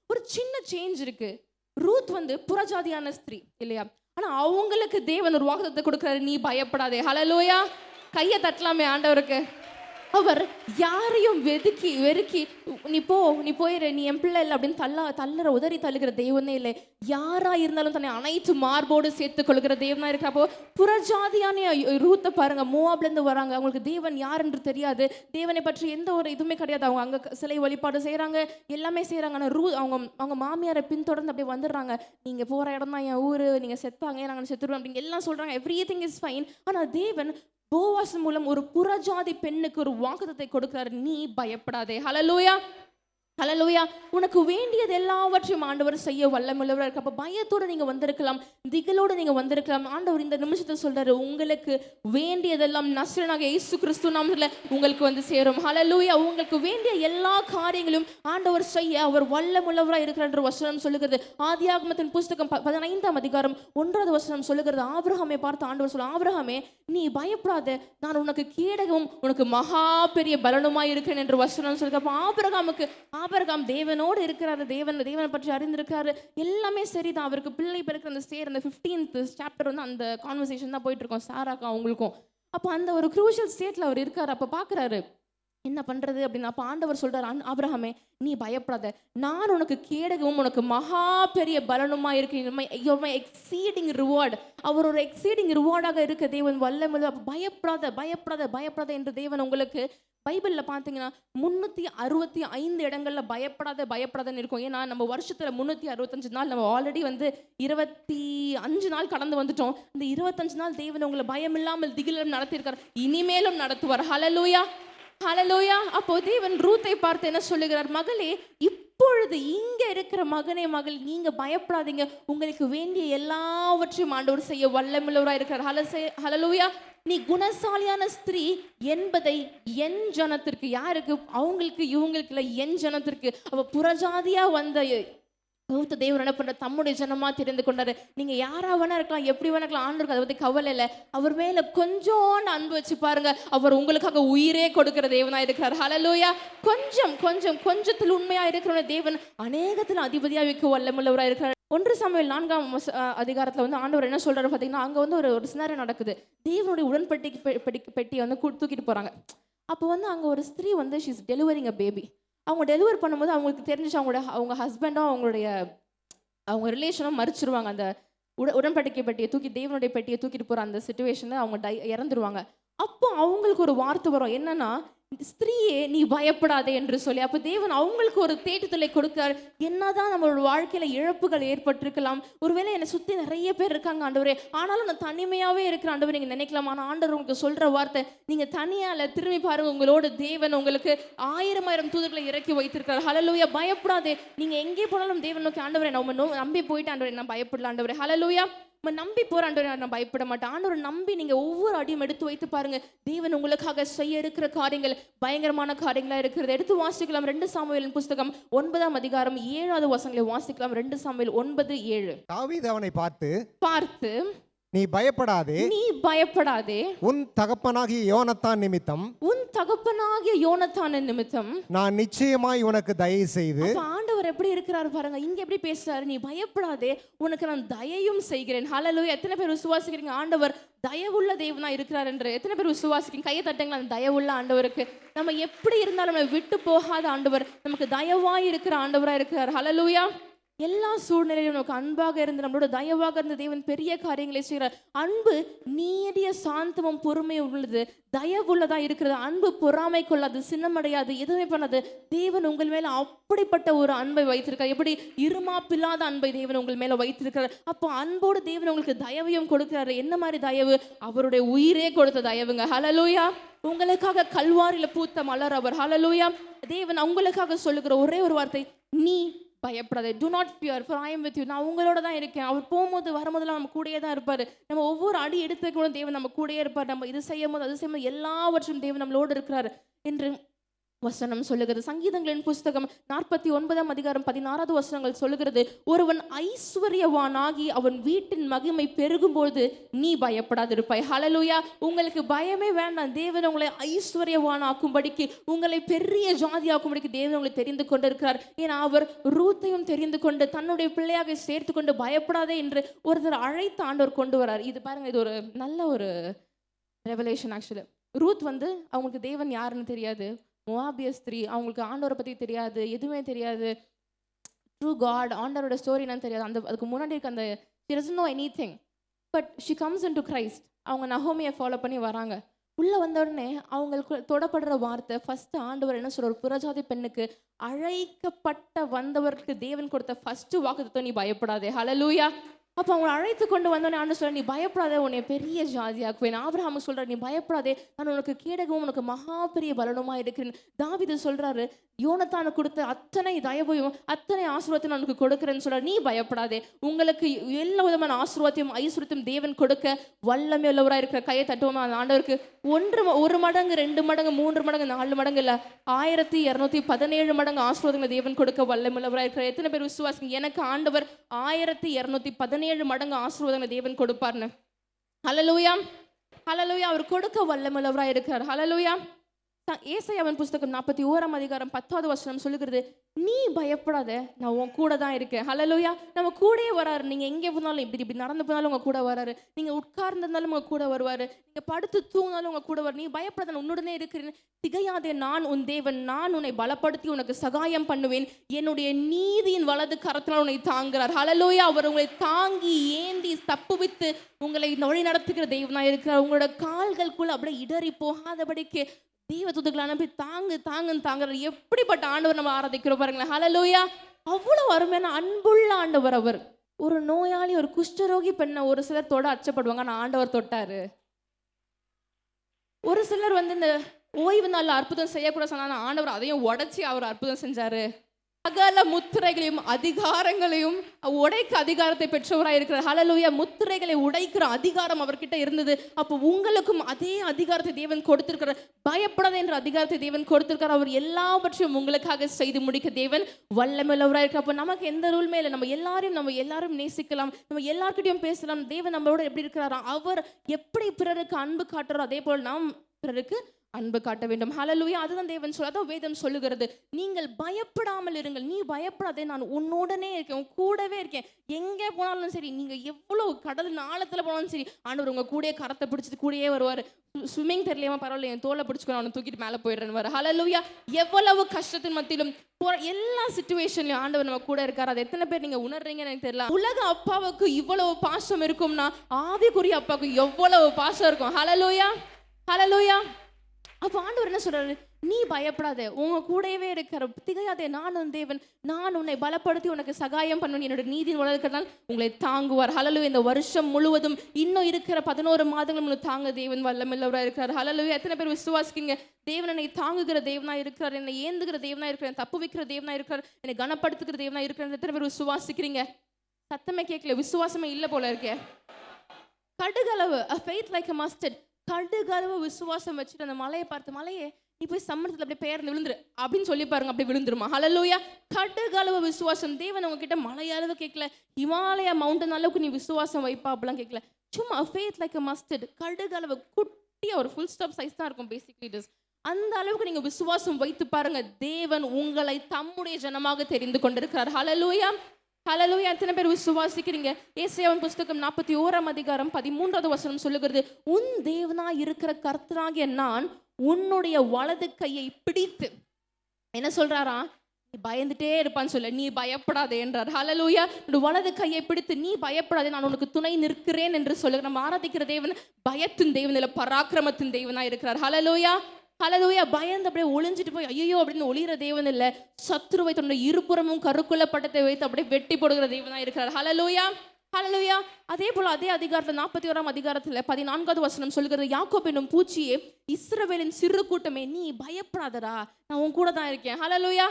ஒரு சின்ன சேஞ்ச் இருக்கு. ரூத் வந்து புறஜாதியான ஸ்திரீ இல்லையா? ஆனா அவங்களுக்கு தேவன் ஒரு வாக்குத்தத்தத்தை கொடுக்கிறாரு, நீ பயப்படாதே. ஹல்லேலூயா. கையை தட்டலாமே ஆண்டவருக்கு. அவர் யாரையும் வெறுக்கி நீ போயிரு, நீ என் பிள்ளை இல்லை அப்படின்னு தள்ளுற உதறி தள்ளுகிற தெய்வனே இல்லை. யாரா இருந்தாலும் தன்னை அனைத்து மார்போடு சேர்த்துக் கொள்கிற தேவனா இருக்கிறப்போ புறஜாதியான ரூத்தை பாருங்க, மோவாப்லேருந்து வராங்க. அவங்களுக்கு தேவன் யார் என்று தெரியாது, தேவனை பற்றி எந்த ஒரு இதுவுமே கிடையாது. அவங்க அங்கே சிலை வழிபாடு செய்கிறாங்க, எல்லாமே செய்கிறாங்க. ஆனால் அவங்க மாமியாரை பின்தொடர்ந்து அப்படியே வந்துடுறாங்க. நீங்கள் போகிற இடம் தான் என் ஊர், நீங்கள் செத்தாங்க, நாங்கள் செத்துருவோம் அப்படின்னு எல்லாம் சொல்கிறாங்க. Everything is fine. ஆனால் தேவன் போவாஸ் மூலம் ஒரு புறஜாதி பெண்ணுக்கு ஒரு வாக்குத்தத்தை கொடுக்கிறார், நீ பயப்படாதே. ஹல்லேலூயா, ஹல்லேலூயா. உனக்கு வேண்டியது எல்லாவற்றையும் ஆண்டவர் செய்ய வல்லமையுள்ளவராக இருக்கு. அப்போ பயத்தோடு நீங்கள் வந்திருக்கலாம், திகிலோடு நீங்கள் வந்திருக்கலாம். ஆண்டவர் இந்த நிமிஷத்தை சொல்றாரு, உங்களுக்கு வேண்டியதெல்லாம் நஸ்ரனாக இயேசு கிறிஸ்து நாமத்தில் உங்களுக்கு வந்து சேரும். ஹல்லேலூயா. உங்களுக்கு வேண்டிய எல்லா காரியங்களும் ஆண்டவர் செய்ய அவர் வல்லமையுள்ளவராக இருக்கிறார் என்ற வசனம் சொல்லுகிறது. ஆதியாகமத்தின் புஸ்தகம் 15ஆம் அதிகாரம் 1வது வசனம் சொல்லுகிறது. ஆபிரகாமை பார்த்து ஆண்டவர் சொல்ல, ஆபிரகாமே நீ பயப்படாத, நான் உனக்கு கேடகம், உனக்கு மகா பெரிய பலனுமாய் இருக்கிறேன் என்று வசனம் சொல்லுங்க. அப்போ ஆபிரகாம் தேவனோடு இருக்கிறாரு, தேவனை பற்றி அறிந்திருக்காரு, எல்லாமே சரிதான். அவருக்கு பிள்ளை பிறக்கிற அந்த அந்த 15th சாப்டர் வந்து அந்த கான்வர்சேஷன் தான் போயிட்டு இருக்கோம் சாராக்கா அவங்களுக்கும். அப்போ அந்த ஒரு க்ரூஷியல் ஸ்டேட்ல அவர் இருக்காரு. அப்போ பார்க்குறாரு என்ன பண்றது அப்படின்னு. அப்போ ஆண்டவர் சொல்றாரு, ஆபிரகாமே நீ பயப்படாத, நான் உனக்கு கேடகமும் உனக்கு மகா பெரிய பலனுமா இருக்கேன், எக்ஸீடிங் ரிவார்டு. அவர் ஒரு எக்ஸீடிங் ரிவார்டாக இருக்க தேவன் வல்லமையுள்ள. பயப்படாத பயப்படாத பயப்படாத என்று தேவன் உங்களுக்கு பைபிளில் பார்த்தீங்கன்னா 365 இடங்கள்ல பயப்படாதன்னு இருக்கும். ஏன்னா நம்ம வருஷத்துல 365 நாள், நம்ம ஆல்ரெடி வந்து 25 நாள் கடந்து வந்துட்டோம். இந்த 25 நாள் தேவன் உங்களை பயம் இல்லாமல் திகிலும் நடத்தியிருக்கார், இனிமேலும் நடத்துவார். ஹல்லேலூயா, ஹல்லேலூயா. அப்போ தேவன் ரூத்தை பார்த்து என்ன சொல்லுகிறார், மகளே இப்பொழுது இங்க இருக்கிற மகனே, மகள், நீங்க பயப்படாதீங்க, உங்களுக்கு வேண்டிய எல்லாவற்றையும் ஆண்டவர் செய்ய வல்லமையுள்ளவராக இருக்கிறார். ஹல்லேலூயா. நீ குணசாலியான ஸ்திரீ என்பதை என் ஜனத்திற்கு, யாருக்கு? அவங்களுக்கு, இவங்களுக்கு இல்லை, என் ஜனத்திற்கு. அவ புறஜாதியா வந்த தேவன் என்ன பண்ற, தம்முடைய ஜனமா தெரிந்து கொண்டாரு. நீங்க யாரா வேணா இருக்கலாம், எப்படி வேணா இருக்கலாம், ஆண்டவருக்கு அதை பத்தி கவலை இல்லை. அவர் மேல கொஞ்சோண்டு அன்பு வச்சு பாருங்க, அவர் உங்களுக்காக உயிரே கொடுக்கிற தேவனா இருக்கிறார். ஹல்லேலூயா. கொஞ்சத்தில் உண்மையா இருக்கிற தேவன் அநேகத்தில் அதிபதியா வைக்க வல்லமுள்ளவராக இருக்கிறார். 1 சாமுவேல் 4ஆம் அதிகாரத்தில் வந்து ஆண்டவர் என்ன சொல்றாரு பார்த்தீங்கன்னா, அங்கே வந்து ஒரு சினாரியோ நடக்குது. தேவனுடைய உடன்படிக்கை பெட்டியை வந்து தூக்கிட்டு போறாங்க. அப்போ வந்து அங்கே ஒரு ஸ்திரீ வந்து ஷீஸ் டெலிவரிங் அ பேபி. அவங்க டெலிவரி பண்ணும்போது அவங்களுக்கு தெரிஞ்சிச்சு அவங்க ஹஸ்பண்டும் அவங்க ரிலேஷனும் மறிச்சிருவாங்க. உடன்படிக்கை பெட்டியை தூக்கி தேவனுடைய பெட்டியை தூக்கிட்டு போற அந்த சிச்சுவேஷன்ல அவங்க இறந்துருவாங்க. அப்போ அவங்களுக்கு ஒரு வார்த்தை வரும், என்னன்னா ஸ்திரீயே நீ பயப்படாதே என்று சொல்லி. அப்போ தேவன் அவங்களுக்கு ஒரு தேட்டுதலை கொடுக்கார். என்னதான் நம்மளோட வாழ்க்கையில இழப்புகள் ஏற்பட்டிருக்கலாம், ஒருவேளை என்னை சுத்தி நிறைய பேர் இருக்காங்க ஆண்டவரே, ஆனாலும் நான் தனிமையாவே இருக்கிற ஆண்டவர் நீங்க நினைக்கலாம். ஆனா ஆண்டவர் உங்களுக்கு சொல்ற வார்த்தை, நீங்க தனியால திரும்பி பாருங்க, உங்களோட தேவன் உங்களுக்கு 1000 தூதர்களை இறக்கி வைத்திருக்கிறார். ஹல்லேலூயா. பயப்படாதே. நீங்க எங்கே போனாலும் தேவன் நோக்கி ஆண்டவரே நான் நம்பி போயிட்டு ஆண்டவரே நான் பயப்படல ஆண்டவரே. ஹல்லேலூயா. நம்பி போற ஆண்டவரே நான் பயப்பட மாட்டேன். ஆண்டவரை நம்பி நீங்க ஒவ்வொரு அடியும் எடுத்து வைத்து பாருங்க, தேவன் உங்களுக்காக செய்ய இருக்கிற காரியங்கள் பயங்கரமான காரியங்களா இருக்கிறது. எடுத்து வாசிக்கலாம். 2 சாமுவேலின் புஸ்தகம் 9ஆம் அதிகாரம் 7வது வசனங்களை வாசிக்கலாம். 2 சாமுவேல் 9:7. தாவீது அவனை பார்த்து நீ பயப்படாதே, நீ பயப்படாதே, உன் தகப்பனாகிய யோனத்தான் நிமித்தம் நான் நிச்சயமாய் உனக்கு தயவு செய்து. ஆண்டவர் எப்படி இருக்கிறாரு பாருங்க, இங்க எப்படி பேசுறாரு, நீ பயப்படாதே உனக்கு நான் தயையும் செய்கிறேன். ஹல்லேலூயா. எத்தனை பேர் விசுவாசிக்கிறீங்க ஆண்டவர் தயவுள்ள தேவனா இருக்கிறார் என்று? எத்தனை பேர் விசுவாசிக்கிறீங்க? கையை தட்டுங்களா. அந்த தயவுள்ள ஆண்டவருக்கு நம்ம எப்படி இருந்தாலும் நம்ம விட்டு போகாத ஆண்டவர், நமக்கு தயவாய் இருக்கிற ஆண்டவரா இருக்கிறார். ஹல்லேலூயா. எல்லா சூழ்நிலையிலும் நமக்கு அன்பாக இருந்து நம்மளோட தயவாக இருந்த தேவன் பெரிய காரியங்களை செய்கிறார். அன்பு நீடிய சாந்தமும் பொறுமையும் உள்ளது, தயவுள்ளதா இருக்கிறது. அன்பு பொறாமை கொள்ளாது, சின்னமடையாது, எதுவுமே பண்ணாது. தேவன் உங்கள் மேல அப்படிப்பட்ட ஒரு அன்பை வைத்திருக்கார். எப்படி இருமாப்பில்லாத அன்பை தேவன் உங்கள் மேல வைத்திருக்கிறார். அப்போ அன்போடு தேவன் உங்களுக்கு தயவையும் கொடுக்கிறாரு. என்ன மாதிரி தயவு? அவருடைய உயிரே கொடுத்த தயவுங்க. ஹல்லேலூயா. உங்களுக்காக கல்வாரியில பூத்த மலர் அவர். ஹல்லேலூயா. தேவன் உங்களுக்காக சொல்லுகிற ஒரே ஒரு வார்த்தை, நீ பயப்படாதே. do not fear for I am with you. நான் உங்களோட தான் இருக்கேன். அவர் போகும்போது வரும்போதெல்லாம் நம்ம கூடயே தான் இருப்பாரு. நம்ம ஒவ்வொரு அடி எடுத்து கூட தேவன் நம்ம கூடயே இருப்பார். நம்ம இது செய்யும் போது அது செய்யும் போது எல்லாவற்றும் தேவன் நம்மளோடு இருக்கிறார் என்று வசனம் சொல்லுகிறது. சங்கீதங்களின் புஸ்தகம் 49ஆம் அதிகாரம் 16வது வசனங்கள் சொல்லுகிறது, ஒருவன் ஐஸ்வர்யவானாகி அவன் வீட்டின் மகிமை பெருகும்போது நீ பயப்படாதிருப்பாய். ஹல்லேலூயா. உங்களுக்கு பயமே வேண்டாம். தேவன் உங்களை ஐஸ்வர்யவானாக்கும்படிக்கு, உங்களை பெரிய ஜாதியாக்கும்படிக்கு தேவன் உங்களை தெரிந்து கொண்டிருக்கிறார். ஏன்னா அவர் ரூத்தையும் தெரிந்து கொண்டு தன்னுடைய பிள்ளையாக சேர்த்து கொண்டு பயப்படாதே என்று ஒருத்தர் அழைத்து ஆண்டவர் கொண்டு வரார். இது பாருங்க, இது ஒரு நல்ல ஒரு ரெவலேஷன். ஆக்சுவலி ரூத் அவங்களுக்கு தேவன் யாருன்னு தெரியாது, மோவாபிய ஸ்திரீ, அவங்களுக்கு ஆண்டவரை பற்றி தெரியாது, எதுவுமே தெரியாது. ட்ரூ காட் ஆண்டவரோட ஸ்டோரி என்னன்னு தெரியாது. அதுக்கு முன்னாடி இருக்க அந்த she doesn't know anything, but she comes into Christ. அவங்க நகோமியை ஃபாலோ பண்ணி வராங்க. உள்ளே வந்த உடனே அவங்களுக்கு தொடப்படுற வார்த்தை ஃபர்ஸ்ட் ஆண்டவர் என்ன சொல்ற, ஒரு புறஜாதி பெண்ணுக்கு அழைக்கப்பட்ட வந்தவருக்கு தேவன் கொடுத்த ஃபர்ஸ்ட் வாக்குத்தத்தம், நீ பயப்படாதே. ஹல்லேலூயா. அப்போ அவங்க அழைத்து கொண்டு வந்தோடனே ஆண்டு சொல்ற, நீ பயப்படாதே, உன்னை பெரிய ஜாதியாக்குவேன். ஆபிரகாம் சொல்ற, நீ பயப்படாதே, நான் உனக்கு கேடகவும் உனக்கு மகா பெரிய பலனுமா இருக்கிறேன். தாவீது சொல்றாரு, யோனத்தானு கொடுத்த அத்தனை தயவையும் அத்தனை ஆசீர்வாதத்தையும் நான் உனக்கு கொடுக்கிறேன்னு சொல்ற, நீ பயப்படாதே. உங்களுக்கு எல்லா விதமான ஆசீர்வாதத்தையும் ஐஸ்வர்யத்தையும் தேவன் கொடுக்க வல்லமை உள்ளவராக இருக்கிற. கையை தட்டுவோமா அந்த ஆண்டவருக்கு? 1 மடங்கு 2 மடங்கு 3 மடங்கு 4 மடங்கு இல்ல, 1217 மடங்கு ஆசீர்வாதங்களை தேவன் கொடுக்க வல்லமை உள்ளவராக இருக்கிற. எத்தனை பேர் விசுவாசிங்க எனக்கு ஆண்டவர் 1217 மடங்கு ஆசீர்வாதங்களை தேவன் கொடுப்பார்னு? ஹல்லேலூயா. ஹல்லேலூயா. அவர் கொடுக்க வல்லமையுள்ளவராக இருக்கிறார். ஹல்லேலூயா. ஏசாயாவின் புஸ்தகம் 41ஆம் அதிகாரம் 10வது வசனம் சொல்லுகிறது, நீ பயப்படாத, நான் உன் கூட தான் இருக்கேன். ஹல்லேலூயா. நம்ம கூடயே வராரு. நீங்க எங்கே போனாலும், இப்படி நடந்து போனாலும் உங்க கூட வராரு. நீங்க உட்கார்ந்திருந்தாலும் உங்க கூட வருவாரு. நீங்க படுத்து தூங்கினாலும் உங்க கூட வர. நீ பயப்படாத, நான் உன்னுடனே இருக்கிறேன். திகையாதே, நான் உன் தேவன், நான் உன்னை பலப்படுத்தி உனக்கு சகாயம் பண்ணுவேன். என்னுடைய நீதியின் வலது கரத்தினால் உன்னை தாங்குகிறார். ஹல்லேலூயா. அவர் உங்களை தாங்கி ஏந்தி தப்புவித்து உங்களை வழி நடத்துகிற தெய்வனா இருக்கிறார். உங்களோட கால்களுக்குள்ள அப்படியே இடறி போகாதபடிக்கு தெய்வ தூதர்களை அனுப்பி தாங்குற எப்படிப்பட்ட ஆண்டவர் நம்ம ஆராதிக்கிறோம் பாருங்களேன். ஹல்லேலூயா. அவ்வளவு அருமையான அன்புள்ள ஆண்டவர் அவர். ஒரு நோயாளி, ஒரு குஷ்டரோகி பெண்ணை ஒரு சிலர் தொட அச்சப்படுவாங்க, ஆனால் ஆண்டவர் தொட்டாரு. ஒரு சிலர் இந்த ஓய்வு நாள் அற்புதம் செய்யக்கூட சொன்னா ஆண்டவர் அதையும் உடைச்சி அவர் அற்புதம் செஞ்சாரு. சகல முத்திரைகளையும் அதிகாரங்களையும் உடைக்க அதிகாரத்தை பெற்றவராக இருக்கிறார். ஹல்லேலூயா. முத்திரைகளை உடைக்கிற அதிகாரம் அவர்கிட்ட இருந்தது. அப்போ உங்களுக்கும் அதே அதிகாரத்தை தேவன் கொடுத்திருக்கிறார். பயப்படாத என்ற அதிகாரத்தை தேவன் கொடுத்திருக்கிறார். அவர் எல்லாவற்றையும் உங்களுக்காக செய்து முடிக்க தேவன் வல்லமையுள்ளவராக இருக்கிறார். அப்போ நமக்கு எந்த ரூல்மே இல்லை. நம்ம எல்லாரும் நேசிக்கலாம், நம்ம எல்லார்கிட்டையும் பேசலாம். தேவன் நம்மளோட எப்படி இருக்கிறாரோ, அவர் எப்படி பிறருக்கு அன்பு காட்டுறோ அதே போல் நாம் பிறருக்கு அன்பு காட்ட வேண்டும். ஹalleluya. அதுதான் தேவன் அதான் வேதம் சொல்லுகிறது. நீங்கள் பயப்படாமல் இருங்கள். நீ பயப்படாதே, நான் உன்னோடனே இருக்கேன், உன் கூடவே இருக்கேன். எங்கே போனாலும் சரி, நீங்க எவ்வளவு கடல் ஆழத்துல போனாலும் சரி, ஆண்டவர் உங்க கூடயே கரத்தை பிடிச்சிட்டு கூடயே வருவார். ஸ்விம்மிங் தெரியலையாம பரவாயில்ல, என் தோலை பிடிச்சிக்கணும், அவனை தூக்கிட்டு மேலே போயிடுறேன்னு வர. ஹalleluya. எவ்வளவு கஷ்டத்தின் மத்தியிலும் எல்லா சிச்சுவேஷன்லயும் ஆண்டவர் நம்ம கூட இருக்காரு. அது எத்தனை பேர் நீங்க உணர்றீங்கன்னு எனக்கு தெரியல. உலக அப்பாவுக்கு இவ்வளவு பாசம் இருக்கும்னா ஆவிக்குரிய அப்பாவுக்கு எவ்வளவு பாசம் இருக்கும். ஹalleluya, ஹalleluya. அப்ப ஆண்டவர் என்ன சொல்றாரு? நீ பயப்படாத, உங்க கூடவே இருக்கிற, திகையாதே, நான் உன் தேவன், நான் உன்னை பலப்படுத்தி உனக்கு சகாயம் பண்ணுவேன், என்னோட நீதியின் வளர்க்கிறதால் உங்களை தாங்குவார். ஹalleluya. இந்த வருஷம் முழுவதும் இன்னும் இருக்கிற 11 மாதங்கள் உங்களுக்கு தாங்க தேவன் வல்லமையுள்ளவராக இருக்கிறார். ஹalleluya. எத்தனை பேர் விசுவாசிக்கீங்க? தேவன் என்னை தாங்குகிற தேவனா இருக்கிறார், என்னை ஏந்துகிற தேவனா இருக்கிறார், தப்பு வைக்கிற தேவனா இருக்கிறார், என்னை கனப்படுத்துகிற தேவனா இருக்கிறார். எத்தனை பேர் விசுவாசிக்கிறீங்க? சத்தமே கேட்கல, விசுவாசமே இல்லை போல இருக்கே. கடுகளவு, a faith like a mustard, கடுகளவு விசுவாசம் வச்சுட்டு அந்த மலையை பார்த்து, மலையே நீ போய் சம்மணத்தில் அப்படியே பெயர்ந்து விழுந்துரு அப்படின்னு சொல்லி பாருங்க, அப்படியே விழுந்துருமா. ஹalleluya. கடுகளவு விசுவாசம். தேவன் உங்ககிட்ட மலையளவு கேட்கல, ஹிமாலயா மவுண்டன் அளவுக்கு நீ விசுவாசம் வைப்பா அப்படிலாம் கேட்கல. சும்மா ஃபேத் லைக் அ மஸ்டர்ட், கடுகளவு, குட்டியா ஒரு ஃபுல் ஸ்டாப் சைஸ் தான் இருக்கும் பேசிக்லி இட் இஸ். அந்த அளவுக்கு நீங்க விசுவாசம் வைத்து பாருங்க, தேவன் உங்களை தம்முடைய ஜனமாக தெரிந்து கொண்டிருக்கிறார். ஹalleluya, ஹalleluya. எத்தனை பேர் விசுவாசிக்கிறீங்க? ஏசாயாவின் புஸ்தகம் 41ஆம் அதிகாரம் 13வது வசனம் சொல்லுகிறது, உன் தேவனாய் இருக்கிற கர்த்தராகிய நான் உன்னுடைய வலது கையை பிடித்து, என்ன சொல்றாரா? நீ பயந்துட்டே இருப்பான்னு சொல்ல, நீ பயப்படாதே என்றார். ஹalleluya. வலது கையை பிடித்து நீ பயப்படாதே, நான் உனக்கு துணை நிற்கிறேன் என்று சொல்லுங்க. நம்ம ஆராதிக்கிற தேவன் பயத்தின் தேவன் இல்ல, பராக்கிரமத்தின் தேவனா இருக்கிறார். ஹalleluya, ஹalleluya. பயந்து அப்படியே ஒளிஞ்சிட்டு போய் ஐயோ அப்படின்னு ஒளிகிற தேவன் இல்ல, சத்துருவை தன்னுடைய இருபுறமும் கருக்குள்ள பட்டத்தை வைத்து அப்படியே வெட்டி போடுகிற தேவனா இருக்கிறார். ஹalleluya, ஹalleluya. அதே போல அதே அதிகாரத்தில் 41ஆம் அதிகாரத்தில் 14வது வசனம் சொல்கிறது, யாக்கோபு என்னும் பூச்சியே, இஸ்ரவேலின் சிறு கூட்டமே, நீ பயப்படாதடா, நான் உன் கூட தான் இருக்கேன். ஹalleluya.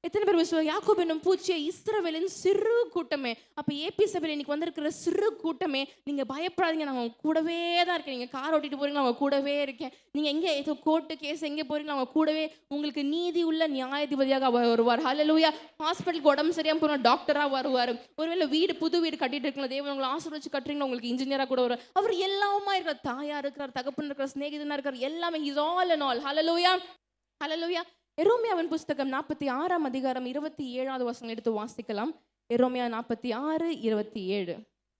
எத்தனை பேர் விசுவாசி? யாக்கோபு என்னும் பூச்சியை, இஸ்ரவேலின் சிறு கூட்டமே. அப்ப ஏபி சபையில் இன்னைக்கு வந்திருக்கிற சிறு கூட்டமே, நீங்க பயப்படாதீங்க, நான் உங்க கூடவே தான் இருக்கேன். நீங்க கார் ஓட்டிட்டு போறீங்களா, அவங்க கூடவே இருக்கேன். நீங்க எங்க ஏதோ கோர்ட்டு கேஸ் எங்கே போறீங்களா, அவங்க கூடவே உங்களுக்கு நீதி உள்ள நியாயாதிபதியாக அவர் வருவார். ஹalleluya. ஹாஸ்பிட்டலுக்கு உடம்பு சரியாம போன டாக்டரா வருவார். ஒருவேளை வீடு புது வீடு கட்டிட்டு இருக்கலாம், தேவன் உங்களை ஆசீர்வதிச்சு கட்டுறீங்களா, உங்களுக்கு இன்ஜினியரா கூட வருவார். அவர் எல்லாமா இருக்கிறார், தாயா இருக்கிறார், தகப்பன் இருக்கிறார், சிநேகிதனா இருக்கார், எல்லாமே இஸ் ஆல் அண்ட் ஆல். ஹalleluya, ஹalleluya. எரோமியாவின் புஸ்தகம் 46ஆம் அதிகாரம் 27வது வசனம் எடுத்து வாசிக்கலாம். எரோமியா 46:27.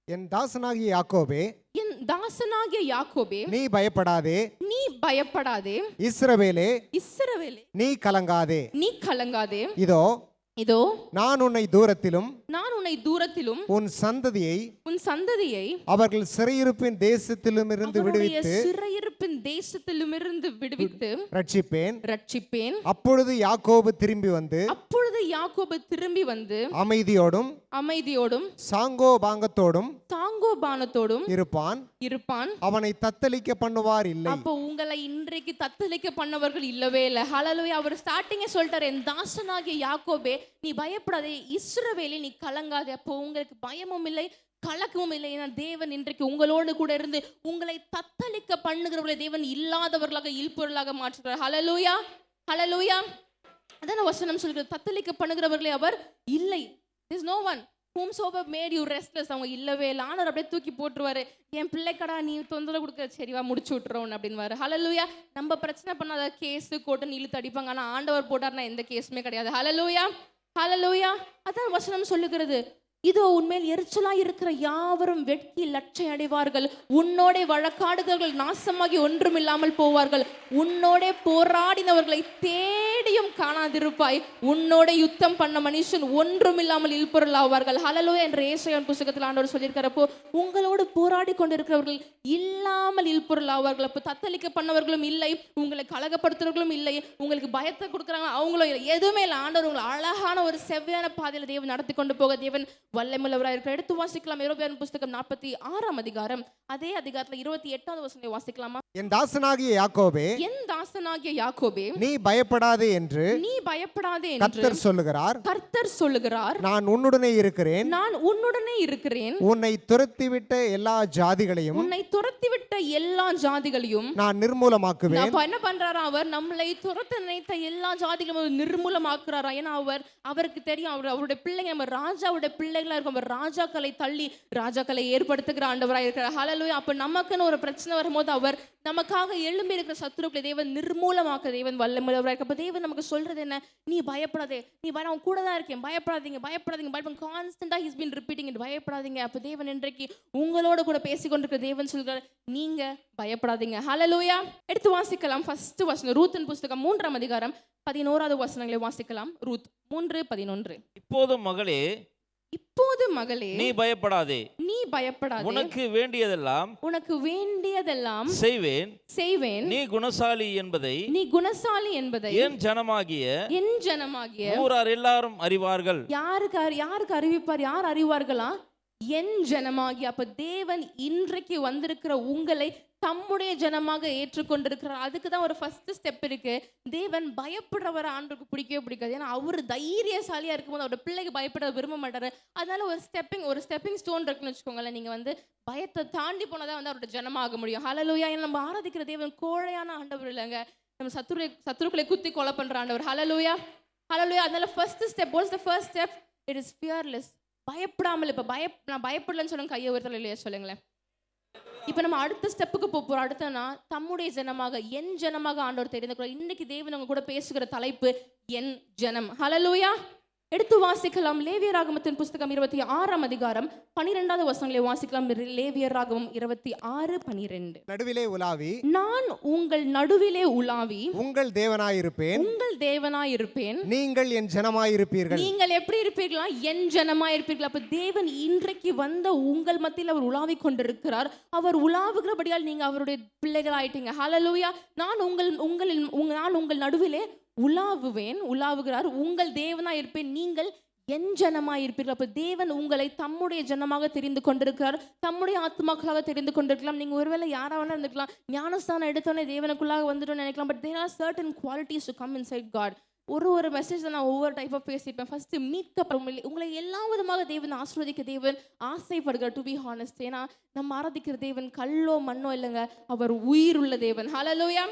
என் தாசனாகிய யாக்கோபே, என் தாசனாகிய யாக்கோபே, நீ பயப்படாதே, நீ பயப்படாதே, இஸ்ரவேலே, இஸ்ரவேலே, நீ கலங்காதே. நீ கலங்காதே. இதோ இதோ நான் உன்னை தூரத்திலும் நான் உன்னை தூரத்திலும் உன் சந்ததியை அவர்கள் சிறையிருப்பின் தேசத்திலுமிருந்து விடுவித்து, சிறையிருப்பின் தேசத்திலுமிருந்து விடுவித்து ரட்சிப்பேன். அப்பொழுது யாக்கோபு திரும்பி வந்து அமைதியோடும் சாங்கோபானத்தோடும் இருப்பான். அவனை தத்தளிக்க பண்ணுவார் இல்லை. அப்போ உங்களை இன்றைக்கு தத்தளிக்க பண்ணவர்கள் இல்லவே இல்லை. ஹalleluya. அவர் ஸ்டார்டிங்கே சொல்லிட்டாரு, என் தாசனாகிய யாக்கோபே, நீ பயப்படாதே, இஸ்ரவேலே நீ கலங்காதே. அப்போ உங்களுக்கு பயமும் இல்லை, கலக்கமும் இல்லை. ஏன்னா தேவன் இன்றைக்கு உங்களோடு கூட இருந்து உங்களை தத்தளிக்க பண்ணுகிறவர்களை தேவன் இல்லாதவர்களாக இல்பொருளாக மாற்றுகிறார். ஹalleluya, ஹalleluya. அதான் வசனம் சொல்கிறது, தத்தளிக்க பண்ணுகிறவர்களே அவர் இல்லை. There is no one whomsoever made you restless. அவங்க இல்லவே இல்லை. ஆண்டவர் அப்படியே தூக்கி போட்டுருவாரு. என் பிள்ளைக்கடா நீ தொந்தரவு கொடுக்குற, சரிவா முடிச்சு விட்டுறோம் அப்படின்னு. ஹalleluya. நம்ம பிரச்சனை பண்ணாத கேஸு கோட்டுன்னு இழுத்து அடிப்பாங்க, ஆனால் ஆண்டவர் போட்டார்னா எந்த கேஸுமே கிடையாது. ஹalleluya, ஹalleluya. அதான் வசனம் சொல்லுகிறது, இதோ உன்மேல் எரிச்சலா இருக்கிற யாவரும் வெட்கி லட்சை அடைவார்கள், உன்னோட வழக்காடுகிறவர்கள் நாசமாகி ஒன்றும் இல்லாமல் போவார்கள், உன்னோட போராடினவர்களை தேடியும் காணாதிருப்பாய், உன்னோட யுத்தம் பண்ண மனுஷன் ஒன்றும் இல்லாமல் இல்பொருள் ஆவார்கள். ஹalleluya என்ற ஏசாயா புத்தகத்தில் ஆண்டவர் சொல்லியிருக்கிறப்போ, உங்களோடு போராடி கொண்டிருக்கிறவர்கள் இல்லாமல் இல்பொருள் ஆவார்கள். அப்போ தத்தளிக்க பண்ணவர்களும் இல்லை, உங்களை கலகப்படுத்துறவர்களும் இல்லை, உங்களுக்கு பயத்தை கொடுக்குறாங்க அவங்களும் இல்லை, எதுவுமே இல்லை. ஆண்டவர் உங்களை அழகான ஒரு செவ்வையான பாதையில் தேவன் நடத்தி கொண்டு போக தேவன் வல்லமையுள்ளவராக இருக்கிறார். எடுத்து வாசிக்கலாம். எரோமியாவின் புஸ்தகம் 46ஆம் அதிகாரம் அதே அதிகாரத்தில் 28வது வசனத்தை வாசிக்கலாமா? என் தாசனாகிய யாக்கோபே, நீ பயப்படாதே என்று கர்த்தர் சொல்லுகிறார். நான் உன்னுடனே இருக்கிறேன். உன்னை துரத்திவிட்ட எல்லா ஜாதிகளையும் நான் நிர்மூலமாக்குவேன். அப்ப என்ன பண்றாரா? அவர் நம்மளை துரத்த நினைத்த எல்லா ஜாதிகளையும் நிர்மூலமாக்குறாரா. ஏன்னா அவருக்கு தெரியும், அவருடைய பிள்ளைங்க நம்ம ராஜாவுடைய பிள்ளைகளா இருக்கும். அவர் ராஜாக்களை தள்ளி ராஜாக்களை ஏற்படுத்துகிற ஆண்டவராக இருக்கிறார். ஹalleluya. அப்ப நமக்குன்னு ஒரு பிரச்சனை வரும்போது அவர் நமக்காக எழும்பி இருக்கிற சத்துரு சத்துருக்களை தேவன் நிர்மூலமாக்க தேவன் வல்லமுள்ளவராக இருக்கு. அப்ப தேவன் நமக்கு சொல்றது என்ன? நீ பயப்படாதே, நீ நான் கூட தான் இருக்கேன், பயப்படாதீங்க பயப்படாதீங்க பயப்படாதீங்க. கான்ஸ்டன்டா ஹிஸ் பீன் ரிப்பீட்டிங் இட், பயப்படாதீங்க. அப்ப தேவன் இன்றைக்கு உங்களோட கூட பேசிக்கொண்டிருக்கிற தேவன் சொல்கிறார், நீங்க பயப்படாதீங்க. ஹல்லேலூயா. எடுத்து வாசிக்கலாம். ஃபர்ஸ்ட் வசனம் ரூத்தின் புஸ்தகம் 3ஆம் அதிகாரம் 11வது வசனங்களை வாசிக்கலாம். ரூத் 3:11. இப்போது மகளே, இப்போது மகளே, நீ பயப்படாதே, நீ பயப்படாதே, உனக்கு வேண்டியதெல்லாம் உனக்கு வேண்டியதெல்லாம் செய்வேன், செய்வேன், நீ குணசாலி என்பதை நீ குணசாலி என்பதை என் ஜனமாகிய ஊரார் எல்லாரும் அறிவார்கள். யாருக்கு அறிவிப்பார்? யார் அறிவார்களா? என் ஜனமாகி. அப்ப தேவன் இன்றைக்கு வந்திருக்கிற உங்களை தம்முடைய ஜனமாக ஏற்றுக்கொண்டிருக்கிறார். அதுக்கு தான் ஒரு ஃபர்ஸ்ட் ஸ்டெப் இருக்கு. தேவன் பயப்படுறவரை ஆண்டுக்கு பிடிக்கவே பிடிக்காது. ஏன்னா அவர் தைரியசாலியா இருக்கும்போது அவரோட பிள்ளைக்கு பயப்பட விரும்ப மாட்டாரு. அதனால ஒரு ஸ்டெப்பிங் ஸ்டோன் இருக்குன்னு வச்சுக்கோங்களேன். நீங்க வந்து பயத்தை தாண்டி போனதான் வந்து அவரோட ஜனமாக முடியும். ஹல்லேலூயா. ஏன்னா நம்ம ஆராதிக்கிற தேவன் கோழையான ஆண்டவர் இல்லைங்க. நம்ம சத்துருக்களை குத்தி கொலை பண்ற ஆண்டவர். ஹல்லேலூயா ஹல்லேலூயா. அதனால first step, what's the first step? It is fearless. பயப்படாமல். இப்ப நான் பயப்படலன்னு சொல்லுங்க, கையை உயர்த்தல இல்லையா சொல்லுங்களேன். இப்ப நம்ம அடுத்த ஸ்டெப்புக்கு போறோம். அடுத்தனா தம்முடைய ஜனமாக, என் ஜனமாக ஆண்டவர் தெரிந்து. இன்னைக்கு தேவன் உங்க கூட பேசுகிற தலைப்பு என் ஜனம். ஹல்லேலூயா. எடுத்து வாசிக்கலாம். லேவியராகமத்தின் புஸ்தகம் 26ஆம் அதிகாரம் 12வது வசனங்களை வாசிக்கலாம். லேவியராகமம் 26:12. நடுவிலே உலாவி நான் உங்கள் நடுவிலே உலாவி உங்கள் தேவனாயிருப்பேன், நீங்கள் என் ஜனமாயிருப்பீர்கள். நீங்கள் எப்படி இருப்பீர்களா? என் ஜனமாயிருப்பீர்கள். அப்ப தேவன் இன்றைக்கு வந்த உங்கள் மத்தியில் அவர் உலாவி கொண்டிருக்கிறார். அவர் உலாவுகிறபடியால் நீங்க அவருடைய பிள்ளைகள் ஆயிட்டீங்க. ஹல்லேலூயா. நான் உங்கள் நடுவிலே உலாவுகிறார். உங்கள் தேவனாய் இருப்பேன், நீங்கள் என் ஜனமாய் இருப்பீர்கள். அப்ப தேவன் உங்களை தம்முடைய ஜனமாக தெரிந்து கொண்டிருக்கிறார், தம்முடைய ஆத்மாக்களாக தெரிந்து கொண்டிருக்கலாம். நீங்க ஒருவேளை யாராவது இருந்துக்கலாம், ஞானஸ்தானம் எடுத்தோன்னே தேவனுக்குள்ளாக வந்துட்டோம்னு நினைக்கலாம். But there are certain qualities to come inside God. ஒரு மெசேஜ் நான் ஒவ்வொரு டைப்பாக பேசியிருப்பேன். ஃபர்ஸ்ட் மீட்கப்படும் உங்களை எல்லா விதமாக தேவன் ஆசீர்வதிக்க தேவன் ஆசைப்படுகிறார். To be honest. ஏன்னா நம்ம ஆராதிக்கிற தேவன் கல்லோ மண்ணோ இல்லைங்க, அவர் உயிர் உள்ள தேவன். ஹல்லேலூயா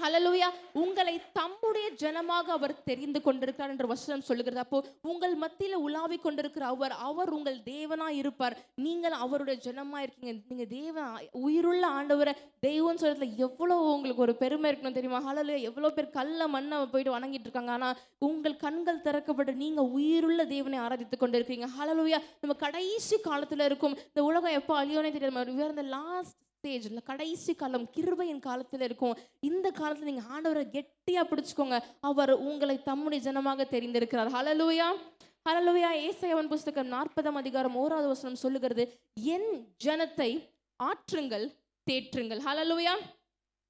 ஹல்லேலூயா. உங்களை தம்முடைய ஜனமாக அவர் தெரிந்து கொண்டிருக்கிறார் என்ற வசனம் சொல்லுகிறது. அப்போ உங்கள் மத்தியில உலாவி கொண்டிருக்கிற அவர் உங்கள் தேவனாய் இருப்பார். நீங்கள் அவருடைய ஜனமா இருக்கீங்க. நீங்க தேவன் உயிருள்ள ஆண்டவரை தெய்வம் சொல்றதுல எவ்வளவு உங்களுக்கு ஒரு பெருமை இருக்கணும் தெரியுமா? ஹல்லேலூயா. எவ்வளவு பேர் கல்ல மண்ணை போயிட்டு வணங்கிட்டு இருக்காங்க. ஆனா உங்கள் கண்கள் திறக்கப்பட்டு நீங்க உயிருள்ள தேவனை ஆராதித்துக் கொண்டிருக்கீங்க. ஹல்லேலூயா. நம்ம கடைசி காலத்துல இருக்கும். இந்த உலகம் எப்போ அழியோனே தெரியாது. லாஸ்ட் ஸ்டேஜ்ல கடைசி காலம், கிருபையின் காலத்துல இருக்கும். இந்த காலத்துல நீங்க ஆண்டவரை கெட்டியா பிடிச்சுக்கோங்க. அவர் உங்களை தம்முடைய ஜனமாக தெரிந்திருக்கிறார். ஹல்லேலூயா ஹல்லேலூயா. ஏசாயாவின் புஸ்தகம் 40ஆம் அதிகாரம் 1வது வசனம் சொல்லுகிறது, என் ஜனத்தை ஆற்றுங்கள் தேற்றுங்கள். ஹல்லேலூயா.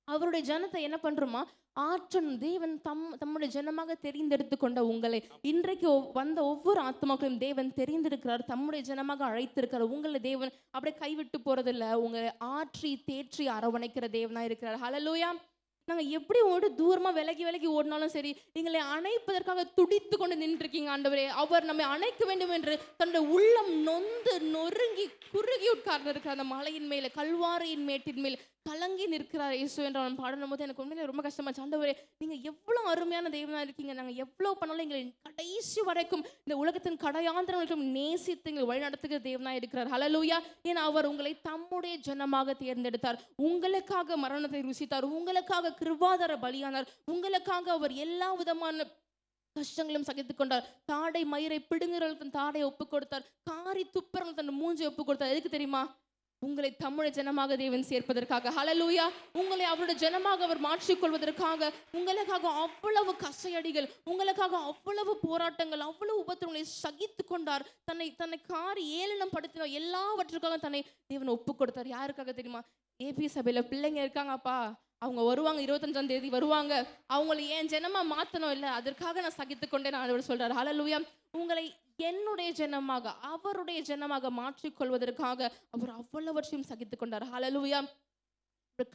அவருடைய ஜனத்தை என்ன பண்றோமா? ஆற்றணும். தேவன் தம்முடைய ஜனமாக தெரிந்தெடுத்து கொண்ட உங்களை இன்றைக்கு வந்த ஒவ்வொரு ஆத்மாக்களையும் தேவன் தெரிந்திருக்கிறார், தம்முடைய ஜனமாக அழைத்திருக்கிறார். உங்களை தேவன் அப்படியே கைவிட்டு போறதில்ல, உங்களை ஆற்றி தேற்றி அரவணைக்கிற தேவனா இருக்கிறார். ஹல்லேலூயா. நாங்கள் எப்படி தூரமா விலகி ஓடினாலும் சரி, எங்களை அணைப்பதற்காக துடித்து கொண்டு நின்றுருக்கீங்க ஆண்டவரே. அவர் நம்மை அணைக்க வேண்டும் என்று தன்னுடைய உள்ளம் நொந்து நொறுங்கி குறுகி உட்கார்ந்து இருக்கிற அந்த மலையின் மேல, கல்வாரியின் மேட்டின் மேல் கலங்கி நிற்கிறார் இயேசு என்று அவன் பாடும் போது எனக்கு உண்மையிலே ரொம்ப கஷ்டமாச்சு. ஆண்டவரே, நீங்க எவ்வளவு அருமையான தெய்வமா இருக்கீங்க. நாங்கள் எவ்வளவு பண்ணாலும் எங்களை கடைசி வரைக்கும் இந்த உலகத்தின் கடையாந்திரம் நேசித்து எங்களை வழிநடத்துகிற தேவனா இருக்கிறார். ஹல்லேலூயா. ஏன்னா அவர் உங்களை தம்முடைய ஜனமாக தேர்ந்தெடுத்தார், உங்களுக்காக மரணத்தை ருசித்தார், உங்களுக்காக கிருபாதார பலியானார், உங்களுக்காக அவர் எல்லா விதமான கஷ்டங்களும் சகித்துக் கொண்டார். தாடை மயிரை பிடுங்குறவர்கள் தன் தாடை ஒப்புக் கொடுத்தார், காரி துப்புறவர்கள் தன் மூஞ்சை ஒப்புக் கொடுத்தார். எதுக்கு தெரியுமா? உங்களை தம்முடைய ஜனமாக தேவன் சேர்ப்பதற்காக. ஹல்லேலூயா. உங்களை அவருடைய ஜனமாக அவர் மாற்றிக்கொள்வதற்காக. உங்களுக்காக அவ்வளவு கசையடிகள், உங்களுக்காக அவ்வளவு போராட்டங்கள், அவ்வளவு உபத்திரங்களை சகித்து கொண்டார். தன்னை காரி ஏளனம் படுத்தின எல்லாவற்றுக்காக தன்னை தேவன் ஒப்பு கொடுத்தார். யாருக்காக தெரியுமா? ஏபி சபையில பிள்ளைங்க இருக்காங்கப்பா, அவங்க வருவாங்க, 25ஆம் தேதி வருவாங்க, அவங்களை ஏன் ஜனமா மாத்தணும் இல்லை, அதற்காக நான் சகித்து கொண்டே நான் அவர் சொல்றாரு. ஹல்லேலூயா. உங்களை என்னுடைய ஜனமாக அவருடைய ஜனமாக மாற்றிக்கொள்வதற்காக அவர் அவ்வளவற்றையும் சகித்துக் கொண்டார். ஹல்லேலூயா.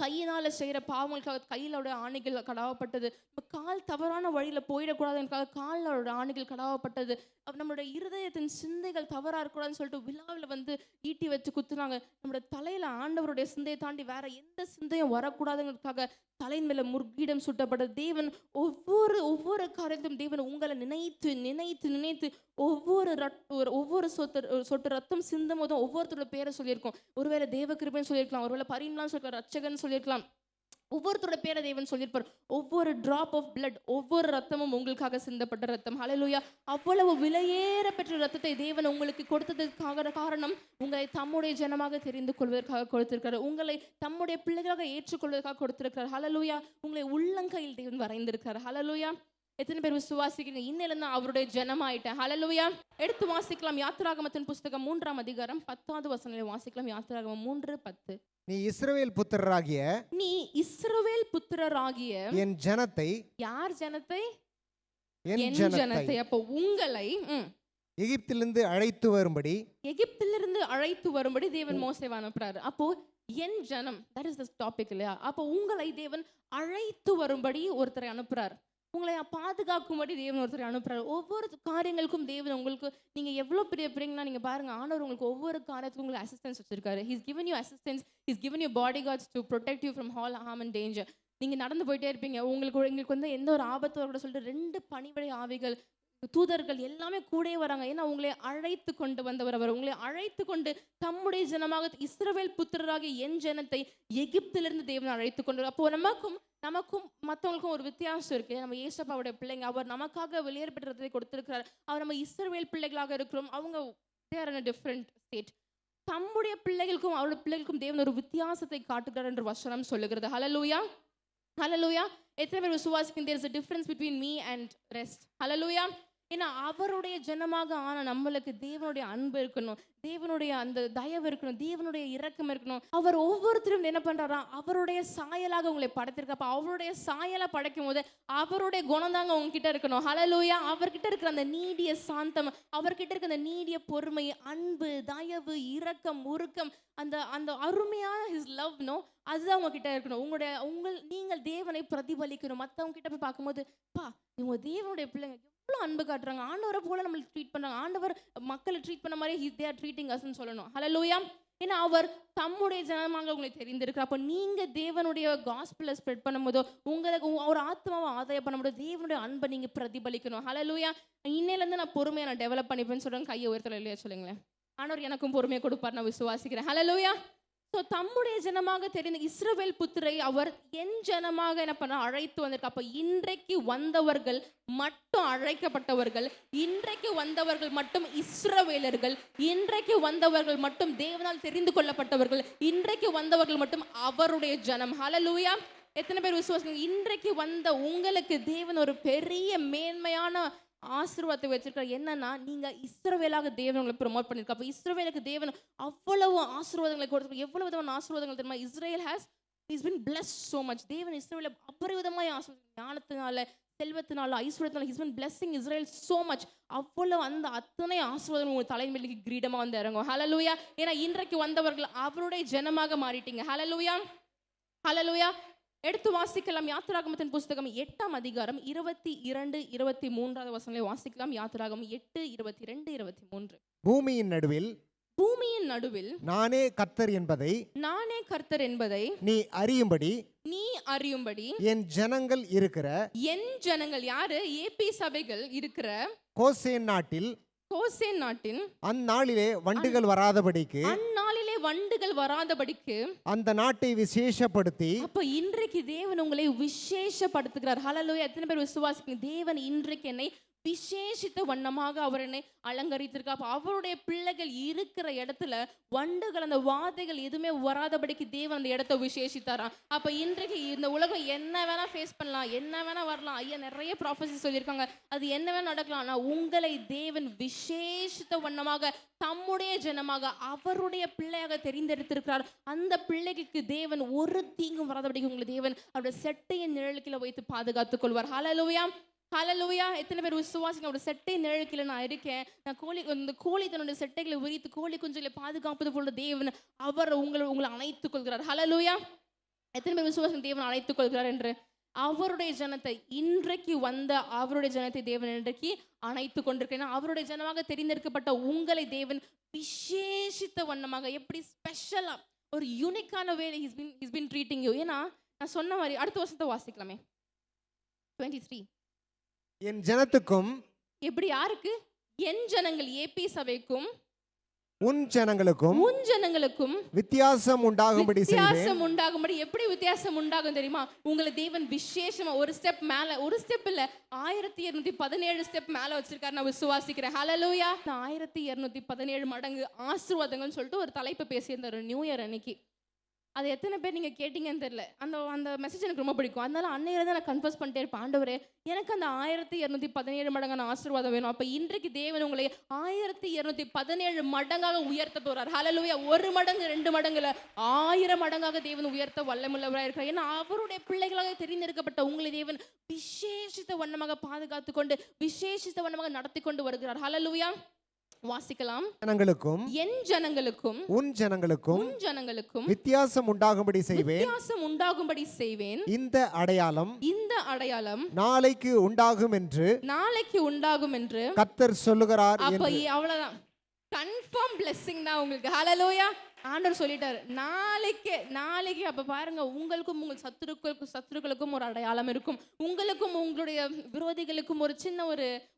கையினால செய்யற பாவங்களுக்காக கையிலோட ஆணைகள் கடாவப்பட்டது. கால் தவறான வழியில போயிடக்கூடாதுக்காக காலோட ஆணைகள் கடாவப்பட்டது. நம்மளுடைய இருதயத்தின் சிந்தைகள் தவறா இருக்கக்கூடாதுன்னு சொல்லிட்டு விழாவில் வந்து ஈட்டி வச்சு குத்துனாங்க. நம்மளுடைய தலையில ஆண்டவருடைய சிந்தையை தாண்டி வேற எந்த சிந்தையும் வரக்கூடாதுங்கிறதுக்காக தலையின் மேல முர்கீடம் சுட்டப்பட்ட தேவன் ஒவ்வொரு காரியத்திலும் தேவன் உங்களை நினைத்து நினைத்து நினைத்து ஒவ்வொரு சொட்டு ரத்தம் சிந்தும் போதும் ஒவ்வொருத்தரோட பேரை சொல்லியிருக்கோம். ஒருவேளை தேவ கிருபைன்னு சொல்லியிருக்கலாம், ஒருவேளை பரிமளான்னு சொல்லியிருக்கலாம், ரட்சகன் சொல்லியிருக்கலாம், ஒவ்வொருத்தரோட பேரை தேவன் சொல்லியிருப்பார். ஒவ்வொரு டிராப் ஆஃப் பிளட், ஒவ்வொரு ரத்தமும் உங்களுக்காக சிந்தப்பட்ட ரத்தம். ஹalleluya. அவ்வளவு விலையேற பெற்ற ரத்தத்தை தேவன் உங்களுக்கு கொடுத்ததுக்காக காரணம் உங்களை தம்முடைய ஜனமாக தெரிந்து கொள்வதற்காக கொடுத்திருக்கிறார். உங்களை தம்முடைய பிள்ளைகளாக ஏற்றுக்கொள்வதற்காக கொடுத்திருக்கிறார். ஹalleluya. உங்களை உள்ளங்கையில் தேவன் வரைந்திருக்கிறார். ஹalleluya. எத்தனை பேர் விசுவாசிக்கிறீங்க? இன்னிலிருந்து அவருடைய ஜனமாயிட்டேன். ஹalleluya. எடுத்து வாசிக்கலாம் யாத்திராகமத்தின் புஸ்தகம் 3ஆம் அதிகாரம் 10வது வசனத்தை வாசிக்கலாம். யாத்திராகமம் 3:10. நீ இஸ்ரவேல் புத்திரராகிய நீ இஸ்ரவேல் புத்திரராகிய என் ஜனத்தை, யார் ஜனத்தை? என் என் ஜனத்தை ஜனத்தை. அப்போ உங்களை எகிப்திலிருந்து அழைத்து வரும்படி, எகிப்திலிருந்து அழைத்து வரும்படி தேவன் மோசேவை அனுப்புறாரு. அப்போ என் ஜனம், தட் இஸ் தி டாபிக் இல்லையா? அப்போ உங்களை தேவன் அழைத்து வரும்படி ஒருத்தரை அனுப்புறார். உங்களை பாதுகாக்கும்படி தேவன் ஒருத்தரை அனுப்புறாரு. ஒவ்வொரு காரியங்களுக்கும் தேவன் உங்களுக்கு, நீங்க எவ்வளவு பெரிய பிள்ளைங்கன்னா நீங்க பாருங்க, ஆண்டவர் உங்களுக்கு ஒவ்வொரு காரியத்துக்கும் உங்களுக்கு அசிஸ்டன்ஸ் வச்சிருக்காரு. He's given you assistance, he's given you bodyguards to protect you from all harm and danger. நீங்க நடந்து போயிட்டே இருப்பீங்க, உங்களுக்கு வந்து எந்த ஒரு ஆபத்து வரக்கூட சொல்லிட்டு 2 பணிவிடை ஆவிகள், தூதர்கள் எல்லாமே கூடவே வராங்க. ஏன்னா உங்களை அழைத்து கொண்டு வந்தவர் அவர். உங்களை அழைத்து கொண்டு தம்முடைய ஜனமாக இஸ்ரவேல் புத்திரராகிய என் ஜனத்தை எகிப்திலிருந்து தேவன் அழைத்து கொண்டு. அப்போ நமக்கும் மற்றவங்களுக்கும் ஒரு வித்தியாசம் இருக்கு. நம்ம ஏசப்பாவுடைய பிள்ளைங்க, அவர் நமக்காக வெளியேறப்பட்டதை கொடுத்திருக்கிறார். அவர் நம்ம இஸ்ரவேல் பிள்ளைகளாக இருக்கிறோம். அவங்க they are in a different state. தம்முடைய பிள்ளைகளுக்கும் அவருடைய பிள்ளைகளுக்கும் தேவன் ஒரு வித்தியாசத்தை காட்டுகிறார் என்று வசனம் சொல்லுகிறது. ஹalleluya. ஹalleluya. எத்தனை பேர் விசுவாசிக்கிறீங்க? there is a difference between me and rest. ஹalleluya. ஏன்னா அவருடைய ஜனமாக ஆன நம்மளுக்கு தேவனுடைய அன்பு இருக்கணும், தேவனுடைய அந்த தயவு இருக்கணும், தேவனுடைய இரக்கம் இருக்கணும். அவர் ஒவ்வொருத்தரும் என்ன பண்றாரா, அவருடைய சாயலாக உங்களை படைத்திருக்க. அப்ப அவருடைய சாயலா படைக்கும் போது அவருடைய குணம் தாங்க உங்ககிட்ட இருக்கணும். ஹalleluya. அவர்கிட்ட இருக்கிற அந்த நீடிய சாந்தம், அவர்கிட்ட இருக்கிற அந்த நீடிய பொறுமை, அன்பு, தயவு, இரக்கம், உருக்கம், அந்த அந்த அருமையான ஹிஸ் லவ் நோ, அதுதான் உங்ககிட்ட இருக்கணும். நீங்கள் தேவனை பிரதிபலிக்கணும். மற்றவங்க கிட்ட போய் பார்க்கும்போது, பா இவங்க தேவனுடைய பிள்ளைங்க எவ்வளோ அன்பு காட்டுறாங்க, ஆண்டவரை போல நம்மளுக்கு ட்ரீட் பண்றாங்க, ஆண்டவர் மக்களை ட்ரீட் பண்ண மாதிரி they are treating us ன்னு சொல்லணும். ஹalleluya. ஏன்னா அவர் தம்முடைய ஜனமாக உங்களை தெரிந்திருக்கிறார். அப்போ நீங்க தேவனுடைய காஸ்பலை ஸ்ப்ரெட் பண்ணும்போதோ, உங்களுக்கு ஒரு ஆத்மாவை ஆதாயம் பண்ணும்போது தேவனுடைய அன்பை நீங்க பிரதிபலிக்கணும். ஹalleluya. இன்னையிலேருந்து நான் பொறுமையை நான் டெவலப் பண்ணிப்பேன்னு சொல்றேன். கையை உயர்த்தல இல்லையா சொல்லுங்களேன். ஆண்டவர் எனக்கும் பொறுமையை கொடுப்பார், நான் விசுவாசிக்கிறேன். ஹalleluya. ஸோ தம்முடைய ஜனமாக தெரிந்த இஸ்ரவேல் புத்திரை அவர் என் ஜனமாக என்ன பண்ண அழைத்து வந்திருக்க. அப்போ இன்றைக்கு வந்தவர்கள் மட்டும் அழைக்கப்பட்டவர்கள், இன்றைக்கு வந்தவர்கள் மட்டும் இஸ்ரவேலர்கள், இன்றைக்கு வந்தவர்கள் மட்டும் தேவனால் தெரிந்து கொள்ளப்பட்டவர்கள், இன்றைக்கு வந்தவர்கள் மட்டும் அவருடைய ஜனம். ஹalleluya. எத்தனை பேர் விசுவாசிங்க? இன்றைக்கு வந்த உங்களுக்கு தேவன் ஒரு பெரிய மேன்மையான ஆசீர்வாதத்தை வச்சிருக்காரு. என்னன்னா, நீங்க இஸ்ரவேலாக தேவன் உங்களை ப்ரொமோட் பண்ணிருக்க. அப்ப இஸ்ரவேலுக்கு தேவன் அவ்வளவு ஆசீர்வாதங்களை கொடுத்து, எவ்வளவு விதமான ஆசீர்வாதங்கள் தெரியுமா? Israel he's been blessed so much. தேவன் இஸ்ரவேலை அபரிவிதமாய் ஆசீர்வதிக்கிறார். ஞானத்தினால, செல்வத்தினால, ஐஸ்வர்யத்தினால he's been blessing Israel so much. அவ்வளவு அந்த அத்தனை ஆசீர்வாதம் உங்க தலைமையிலுக்கு கிரீடமா வந்து இறங்கும். ஹalleluya. ஏன்னா இன்றைக்கு வந்தவர்கள் அவருடைய ஜனமாக மாறிட்டீங்க. ஹalleluya. ஹalleluya. எடுத்து வாசிக்கலாம் யாத்திராகமத்தின் புஸ்தகம் 8ஆம் அதிகாரம் 22, 23 வசனங்களை வாசிக்கலாம். யாத்திராகமம் 8, 22, 23. பூமியின் நடுவில் நானே கர்த்தர் என்பதை நீ அறியும்படி என் ஜனங்கள் யாரு? ஏபி சபைகள் இருக்கிற கோசேன் நாட்டின் அந்நாளிலே வண்டுகள் வராதபடிக்கு அந்த நாட்டை விசேஷப்படுத்தி. அப்ப இன்றைக்கு தேவன் உங்களை விசேஷப்படுத்துகிறார். ஹalleluya. எத்தனை பேர் விசுவாசிக்கிறீங்க? தேவன் இன்றைக்கு என்னை விசேஷித்த வண்ணமாக அவர் என்னை அலங்கரித்திருக்கா. அப்ப அவருடைய பிள்ளைகள் இருக்கிற இடத்துல வண்டுகள், அந்த வாதைகள் எதுவுமே வராதபடிக்கு தேவன் அந்த இடத்தை விசேஷித்தாராம். அப்ப இன்றைக்கு இந்த உலகம் என்ன வேணா ஃபேஸ் பண்ணலாம், என்ன வேணா வரலாம். ஐயா நிறைய ப்ராஃபஸி சொல்லியிருக்காங்க, அது என்ன வேணா நடக்கலாம். ஆனா உங்களை தேவன் விசேஷித்த வண்ணமாக தம்முடைய ஜனமாக அவருடைய பிள்ளையாக தெரிந்தெடுத்திருக்கிறார். அந்த பிள்ளைகளுக்கு தேவன் ஒரு தீங்கும் வராதபடிக்கு உங்களை தேவன் அவருடைய செட்டையின் நிழலுக்குள்ள வைத்து பாதுகாத்துக் கொள்வார். ஹalleluya. ஹalleluya. எத்தனை பேர் விசுவாசிங்க? அவருடைய செட்டை நிழலுக்குள்ள நான் இருக்கேன். நான் கோழி தன்னுடைய செட்டைகளை விரித்து கோழி குஞ்சுகளை பாதுகாப்பது போல தேவன் அவர் உங்களை அணைத்துக் கொள்கிறார். ஹalleluya. எத்தனை பேர் விசுவாசிங்க? தேவன் அணைத்துக் கொள்கிறார் என்று. அவருடைய ஜனத்தை இன்றைக்கு வந்த அவருடைய ஜனத்தை தேவன் இன்றைக்கு அணைத்துக் கொண்டிருக்கிறேன். அவருடைய ஜனமாக தெரிந்தெடுக்கப்பட்ட உங்களை தேவன் விசேஷித்த வண்ணமாக, எப்படி ஸ்பெஷலா ஒரு யூனிக்கான வேலை he's been treating you. ஏன்னா நான் சொன்ன மாதிரி அடுத்த வருஷத்தை வாசிக்கலாமே 23. என் ஜனத்துக்கும், எப்படி யாருக்கு? என் ஜனங்கள் ஏபி சபைக்கும் உன் ஜனங்களுக்கும் உன் ஜனங்களுக்கும் வித்தியாசம் உண்டாகும்படி செய்வேன். வித்தியாசம் உண்டாகும்படி. எப்படி வித்தியாசம் உண்டாகும் தெரியுமா? உங்களை தேவன் விசேஷமா ஒரு ஸ்டெப் மேல, ஒரு ஸ்டெப் இல்ல 1217 ஸ்டெப் மேல வச்சிருக்காரு. நான் விசுவாசிக்கிறேன். ஹalleluya. 1217 மடங்கு ஆசீர்வாதங்கள்னு சொல்லிட்டு ஒரு தலைப்பு பேசியிருந்தாரு நியூ இயர் அன்னைக்கு. அது எத்தனை பேர் நீங்கள் கேட்டிங்கன்னு தெரியல. அந்த மெசேஜ் எனக்கு ரொம்ப பிடிக்கும். அதனால அன்னையில தான் நான் கன்ஃபர்ஸ் பண்ணிட்டே இருப்பேன், ஆண்டவரே எனக்கு அந்த 1217 மடங்கான ஆசீர்வாதம் வேணும். அப்போ இன்றைக்கு தேவன் உங்களை 1217 மடங்காக உயர்த்த போறார். ஹalleluya. 1 மடங்கு 2 மடங்குல 1000 மடங்காக தேவன் உயர்த்த வல்லமுள்ளவராக இருக்கிறார். ஏன்னா அவருடைய பிள்ளைகளாக தெரிந்தெடுக்கப்பட்ட உங்களை தேவன் விசேஷித்த வண்ணமாக பாதுகாத்து கொண்டு விசேஷித்த வண்ணமாக நடத்தி கொண்டு வருகிறார். ஹalleluya. வாசிக்கலாம். ஜனங்களுக்கும் என் ஜனங்களுக்கும் உன் ஜனங்களுக்கும் உன் ஜனங்களுக்கும் வித்தியாசம் உண்டாகும்படி செய்வேன். வித்தியாசம் உண்டாகும்படி செய்வேன். இந்த அடையாளம் நாளைக்கு உண்டாகும் என்று கர்த்தர் சொல்லுகிறார். அப்ப அவ்வளவுதான், கன்ஃபார்ம் blessing தான் உங்களுக்கு. ஹalleluya. ஆண்டவர் சொல்லிட்டாரு நாளைக்கு. அப்ப பாருங்க, உங்களுக்கும் உங்கள் சத்துருக்களுக்கும் ஒரு அடையாளம் இருக்கும். உங்களுக்கும் உங்களுடைய விரோதிகளுக்கும் ஒரு சின்ன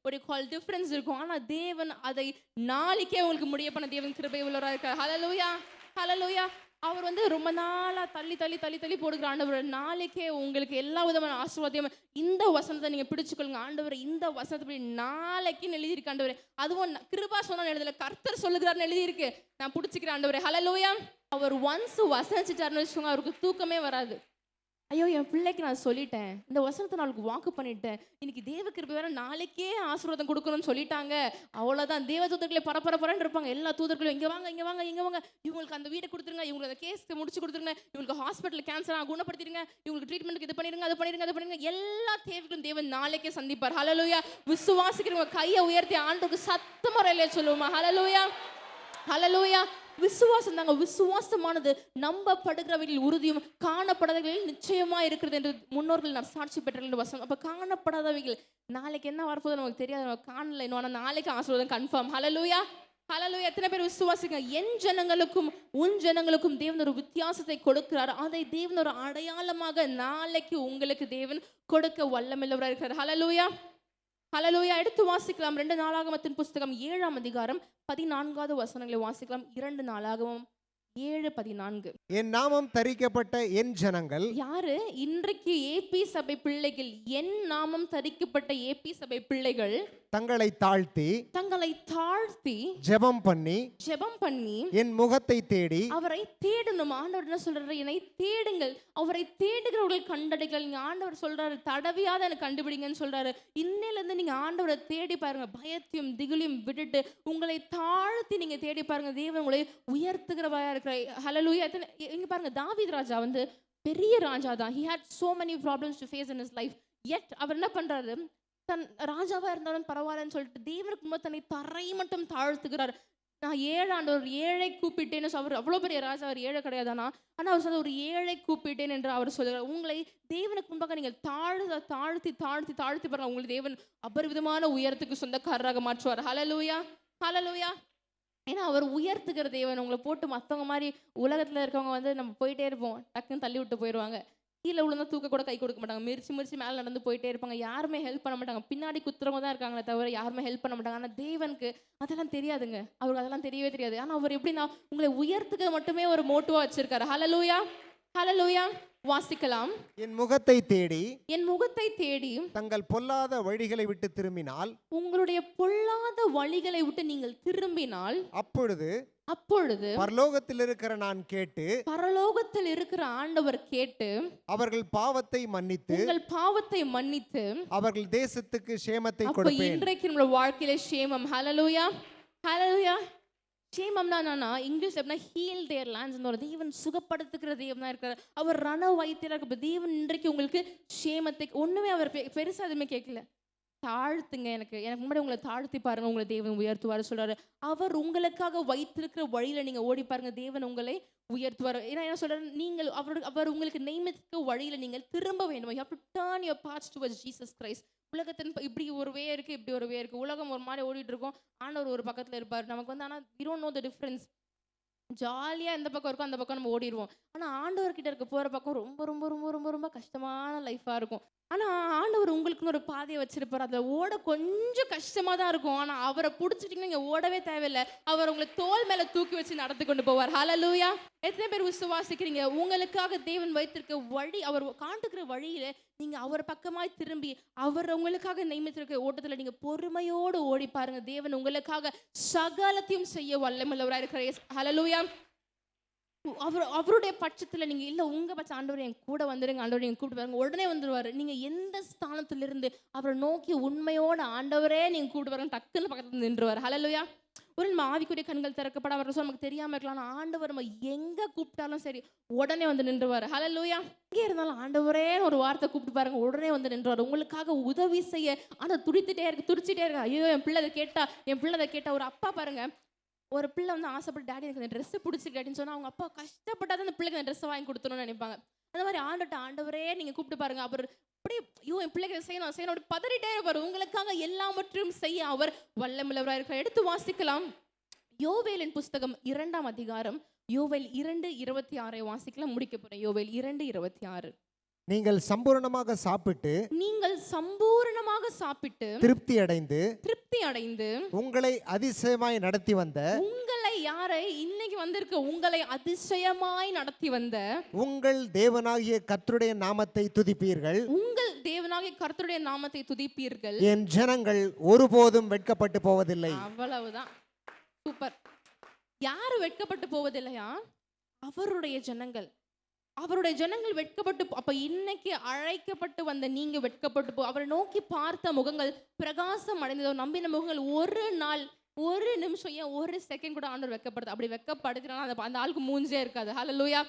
ஒரு கால் டிஃபரன்ஸ் இருக்கும். ஆனா தேவன் அதை நாளைக்கே உங்களுக்கு முடிய பண்ண தேவன் கிருபை உள்ளவராக இருக்கார். ஹalleluya. ஹalleluya. அவர் ரொம்ப நாளா தள்ளி போடுகிற ஆண்டவர் நாளைக்கே உங்களுக்கு எல்லா விதமான ஆசீர்வாதம். இந்த வசனத்தை நீங்க பிடிச்சுக்கொள்ளுங்க. ஆண்டவர் இந்த வசனத்தை நாளைக்குன்னு எழுதியிருக்கு ஆண்டவரே. அதுவும் கிருபா சொன்ன எழுதல, கர்த்தர் சொல்லுகிறார்னு எழுதியிருக்கு. நான் பிடிச்சிக்கிறேன் ஆண்டவரே. ஹalleluya. அவர் ஒன்ஸ் வசனிச்சிட்டாருன்னு வச்சுக்கோங்க, அவருக்கு தூக்கமே வராது. ஐயோ, என் பிள்ளைக்கு நான் சொல்லிட்டேன், இந்த வசனத்தை நாளுக்கு வாக்கு பண்ணிட்டேன், இன்னைக்கு தேவ கிருபை வேற நாளைக்கே ஆசீர்வாதம் கொடுக்கணும்னு சொல்லிட்டாங்க. அவ்வளோதான். தேவ தூதர்களே பரபரன்னு இருப்பாங்க. எல்லா தூதர்களும் இங்கே வாங்க, இவங்களுக்கு அந்த வீட்டை கொடுத்துருங்க, இவங்களுக்கு அந்த கேஸ்க்கு முடிச்சு கொடுத்துருங்க, இவங்களுக்கு ஹாஸ்பிட்டல் கேன்சர் குணப்படுத்திடுங்க, இவங்களுக்கு ட்ரீட்மெண்ட்டுக்கு இது பண்ணிடுங்க. எல்லா தேவைகளும் தேவன் நாளைக்கே சந்திப்பார். ஹalleluya. விசுவாசிக்கிறவங்க கையை உயர்த்தி ஆண்டவருக்கு சத்த முறையிலே சொல்லுவோமா? ஹalleluya. ஹalleluya. விசுவாசம் தாங்க. விசுவாசமானது நம்பப்படுகிறவர்கள் உறுதியும் காணப்படாதவர்கள் நிச்சயமா இருக்கிறது என்று முன்னோர்கள் நாம் சாட்சி பெற்ற வசனம். அப்ப காணப்படாதவைகள் நாளைக்கு என்ன வரப்போது நமக்கு தெரியாது, நம்ம காணல இன்னும், ஆனால் நாளைக்கு ஆசீர்வாதம் கன்ஃபார்ம். ஹalleluya. ஹalleluya. எத்தனை பேர் விசுவாசிங்க? என் ஜனங்களுக்கும் உன் ஜனங்களுக்கும் தேவன் ஒரு வித்தியாசத்தை கொடுக்கிறார். அதை தேவன் ஒரு அடையாளமாக நாளைக்கு உங்களுக்கு தேவன் கொடுக்க வல்லமில்லவராக இருக்கிறார். ஹalleluya. ஹalleluya. எடுத்து வாசிக்கலாம். 2 நாளாகமத்தின் புஸ்தகம் 7ஆம் அதிகாரம் 14வது வசனங்களை வாசிக்கலாம். 2 நாளாகமம் 7:14. என் நாமம் தரிக்கப்பட்ட என் ஜனங்கள் யாரு? இன்றைக்கு ஏபி சபை பிள்ளைகள். என் நாமம் தரிக்கப்பட்ட ஏபி சபை பிள்ளைகள் தங்களை தாழ்த்தி ஜெபம் பண்ணி என் முகத்தை தேடி அவரை தேடணும். ஆண்டவர் என்ன சொல்றாரு? என்னை தேடுங்கள், அவரை தேடுகிறவர்கள் கண்டடைகள். ஆண்டவர் சொல்றாரு, தடவியாத எனக்கு கண்டுபிடிங்கன்னு சொல்றாரு. இன்னையில இருந்து நீங்க ஆண்டவரை தேடி பாருங்க. பயத்தையும் திகிலையும் விட்டுட்டு உங்களை தாழ்த்தி நீங்க தேடி பாருங்க. தேவன் உங்களை உயர்த்துகிறவராக இருக்கிற. ஹalleluya. இங்க பாருங்க, தாவீது ராஜா பெரிய ராஜா தான். he had so many problems to face in his life, yet அவர் என்ன பண்றாரு? தன் ராஜாவா இருந்தாலும் பரவாயில்லன்னு சொல்லிட்டு தேவனுக்கு முன்பு தன்னை தரை மட்டும் தாழ்த்துகிறார். நான் 7 ஆண்டு ஒரு ஏழை கூப்பிட்டேன்னு. அவர் அவ்வளோ பெரிய ராஜா, அவர் ஏழை கிடையாதானா? ஆனால் அவர் சொல்ல ஒரு ஏழை கூப்பிட்டேன் என்று அவர் சொல்கிறார். உங்களை தேவனுக்கு முன்பாக நீங்கள் தாழ்த்தி பாருங்க. உங்களை தேவன் அபரிவிதமான உயரத்துக்கு சொந்தக்காரராக மாற்றுவார். ஹalleluya. ஹalleluya. ஏன்னா அவர் உயர்த்துகிற தேவன். உங்களை போட்டு மற்றவங்க மாதிரி உலகத்தில் இருக்கவங்க நம்ம போயிட்டே இருப்போம், டக்குன்னு தள்ளி விட்டு போயிடுவாங்க. கீழே விழுந்தா தூக்க கூட கை கொடுக்க மாட்டாங்க, மிரிச்சு மேலே நடந்து போயிட்டே இருப்பாங்க. யாருமே ஹெல்ப் பண்ண மாட்டாங்க, பின்னாடி குத்துறவங்க தான் இருக்காங்களே தவிர யாருமே ஹெல்ப் பண்ண மாட்டாங்க. ஆனால் தேவனுக்கு அதெல்லாம் தெரியாதுங்க, அவருக்கு அதெல்லாம் தெரியவே தெரியாது. ஆனால் அவர் எப்படின்னா உங்களை உயர்த்துக்க மட்டுமே ஒரு மோட்டிவா வச்சிருக்காரு. ஹalleluya. ஹalleluya. வாசிக்கலாம். என் முகத்தை தேடி தங்கள் பொல்லாத வழிகளை விட்டு திரும்பினால், உங்களுடைய பொல்லாத வழிகளை விட்டு நீங்கள் திரும்பினால், அப்பொழுது பரலோகத்தில் இருக்கிற நான் கேட்டு, பரலோகத்தில் இருக்கிற ஆண்டவர் கேட்டு அவர்கள் பாவத்தை மன்னித்து அவர்கள் தேசத்துக்கு சேமத்தை கொடுப்பேன். இன்றைக்கு நம்ம வாழ்க்கையில சேமம். ஹalleluya. ஹalleluya. சேமம்னா இங்கிலீஷ் அப்படின்னா ஹீல் தேர் லேண்ட்ஸ். ஒரு தேவன் சுகப்படுத்துகிற தேவன் தான் இருக்கிறார். அவர் வைத்தியராக இருக்க தேவன் இன்றைக்கு உங்களுக்கு சேமத்தை ஒண்ணுமே அவர் பெருசா எதுவுமே கேட்கல. தாழ்த்துங்க, எனக்கு முன்னாடி உங்களை தாழ்த்தி பாருங்க, உங்களை தேவன் உயர்த்துவார் சொல்றாரு. அவர் உங்களுக்காக வைத்திருக்கிற வழியில நீங்க ஓடி பாருங்க, தேவன் உங்களை உயர்த்துவார். ஏன்னா என்ன சொல்றாரு? நீங்கள் அவர் உங்களுக்கு நியமித்த வழியில நீங்கள் திரும்ப வேண்டும். You have to turn your paths towards Jesus Christ. உலகத்தின் இப்படி ஒரு வே இருக்கு, இப்படி ஒரு வே இருக்கு. உலகம் ஒரு மாதிரி ஓடிட்டு இருக்கோம், ஆண்டவர் ஒரு பக்கத்துல இருப்பார். நமக்கு ஆனால் we don't know the difference. ஜாலியா எந்த பக்கம் இருக்கும் அந்த பக்கம் நம்ம ஓடிடுவோம். ஆனா ஆண்டவர்கிட்ட இருக்க போற பக்கம் ரொம்ப ரொம்ப ரொம்ப ரொம்ப ரொம்ப கஷ்டமான லைஃபா இருக்கும். ஆனா ஆண்டவர் உங்களுக்குன்னு ஒரு பாதையை வச்சிருப்பாரு. அதுல ஓட கொஞ்சம் கஷ்டமா தான் இருக்கும். ஆனா அவரை புடிச்சிட்டீங்கன்னா நீங்க ஓடவே தேவையில்லை. அவர் உங்களை தோள் மேல தூக்கி வச்சு நடத்தி கொண்டு போவார். ஹல்லேலூயா. எத்தனை பேர் விசுவாசிக்கிறீங்க? உங்களுக்காக தேவன் வைத்திருக்க வழி, அவர் காட்டுகிற வழியில நீங்க அவர் பக்கமாய் திரும்பி அவர் உங்களுக்காக நியமித்திருக்க ஓட்டத்துல நீங்க பொறுமையோடு ஓடி பாருங்க. தேவன் உங்களுக்காக சகலத்தையும் செய்ய வல்லமையுள்ளவராக இருக்கிறார். ஹல்லேலூயா. அவருடைய பட்சத்துல நீங்க இல்ல, உங்க பட்ச ஆண்டவர் என் கூட வந்துருங்க, ஆண்டவர் என் கூப்பிட்டு பாருங்க, உடனே வந்துருவாரு. நீங்க எந்த ஸ்தானத்திலிருந்து அவரை நோக்கி உண்மையோட ஆண்டவரே நீங்க கூப்பிட்டு பாருங்க, டக்குன்னு பக்கத்துல நின்றுவார். ஹல்லேலூயா. ஒரு நம்ம ஆவிக்குரிய கண்கள் திறக்கப்படாம இருக்க நமக்கு தெரியாம இருக்கலாம். ஆண்டவர் நம்ம எங்க கூப்பிட்டாலும் சரி உடனே வந்து நின்றுவார். ஹல்லேலூயா. எங்கே இருந்தாலும் ஆண்டவரே ஒரு வார்த்தை கூப்பிட்டு பாருங்க, உடனே வந்து நின்றுவார். உங்களுக்காக உதவி செய்ய ஆனா துடிச்சிட்டே இருக்கு. ஐயோ என் பிள்ளை அதை கேட்டா ஒரு அப்பா பாருங்க, ஒரு பிள்ளை வந்து ஆசைப்பட்டு டாடி எனக்கு அந்த ட்ரெஸ் பிடிச்சி டாடின்னு சொன்னா அவங்க அப்பா கஷ்டப்பட்டாதான் அந்த பிள்ளைக்கு அந்த ட்ரெஸ் வாங்கி கொடுத்துணும்னு நினைப்பாங்க. அந்த மாதிரி ஆண்டவரே நீங்க கூப்பிட்டு பாருங்க, அவர் அப்படி ஐயோ என் பிள்ளைக்கு செய்யணும் அப்படி பதறிட்டே இருப்பார். உங்களுக்காக எல்லாவற்றையும் செய்ய அவர் வல்லமையுள்ளவராக இருக்கிறார். எடுத்து வாசிக்கலாம். யோவேலின் புஸ்தகம் 2ஆம் அதிகாரம் யோவேல் 2:26 வாசிக்கலாம். முடிக்க போறேன். யோவேல் 2:26. நீங்கள் சம்பூரணமாக சாப்பிட்டு திருப்தி அடைந்து உங்களை அதிசயமாய் நடத்தி வந்த உங்களை யாரை இன்னைக்கு வந்திருக்க உங்களை அதிசயமாய் நடத்தி வந்த உங்கள் தேவனாகிய கர்த்தருடைய நாமத்தை துதிப்பீர்கள். என் ஜனங்கள் ஒருபோதும் வெட்கப்பட்டு போவதில்லை. அவ்வளவுதான். சூப்பர். யாரு வெட்கப்பட்டு போவதில்லையா? அவருடைய ஜனங்கள் வெட்கப்பட்டு. அப்ப இன்னைக்கு அழைக்கப்பட்டு வந்த நீங்க வெட்கப்பட்டு அவரை நோக்கி பார்த்த முகங்கள் பிரகாசம் அடைந்ததோ நம்பின முகங்கள் ஒரு நாள் ஒரு நிமிஷம் ஏன் ஒரு செகண்ட் கூட ஆண்டவர் வெட்கப்படுது. அப்படி வெட்கப்படுத்தினா அந்த ஆளுக்கு மூஞ்சே இருக்காது. ஹல்லேலூயா.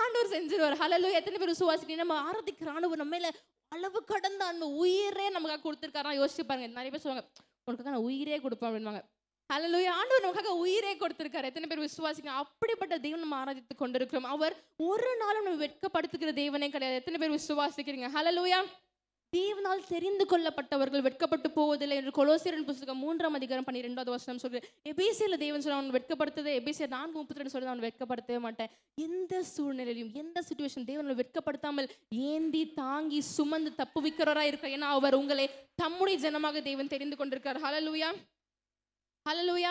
ஆண்டவர் செஞ்சிருவார். ஹல்லேலூயா. எத்தனை பேர் விசுவாசிக்கிறீங்க? நம்ம ஆராதிக்கிற ஆண்டவர் நம்ம மேல அளவு கடந்த அந்த உயிரே நமக்காக கொடுத்துருக்காரா யோசிச்சு பாருங்க. நிறைய பேர் சொல்லுவாங்க உனக்காக நான் உயிரே கொடுப்பேன் அப்படின்வாங்க. ஹல்லேலூயா. ஆண்டவர் நமக்காக உயிரே கொடுத்திருக்காரு. எத்தனை பேர் விசுவாசிக்கிறோம்? அப்படிப்பட்ட தேவன் நம்ம ஆராதித்து கொண்டிருக்கிறோம். அவர் ஒரு நாளும் நம்ம வெட்கப்படுத்துகிற தேவனே கிடையாது. எத்தனை பேர் விசுவாசிக்கிறீங்க? ஹல்லேலூயா. தேவனால் தெரிந்து கொள்ளப்பட்டவர்கள் வெட்கப்பட்டு போவதில்லை என்று கொலோசியரின் புஸ்தகம் 3ஆம் அதிகாரம் 12வது வசனம் சொல்கிறது. எபேசியர்ல தேவன் சொல்ல அவன் வெட்கப்படுத்ததே. எபேசியர் 4:32 சொல்றது அவன் வெட்கப்படுத்தவே மாட்டேன். எந்த சூழ்நிலையிலும் எந்த சிச்சுவேஷன் தேவனை வெட்கப்படுத்தாமல் ஏந்தி தாங்கி சுமந்து தப்புவிக்கிறவராய் இருக்கிறார். ஏன்னா அவர் உங்களை தம்முடைய ஜனமாக தேவன் தெரிந்து கொண்டிருக்கார். ஹல்லேலூயா. ஹல்லேலூயா.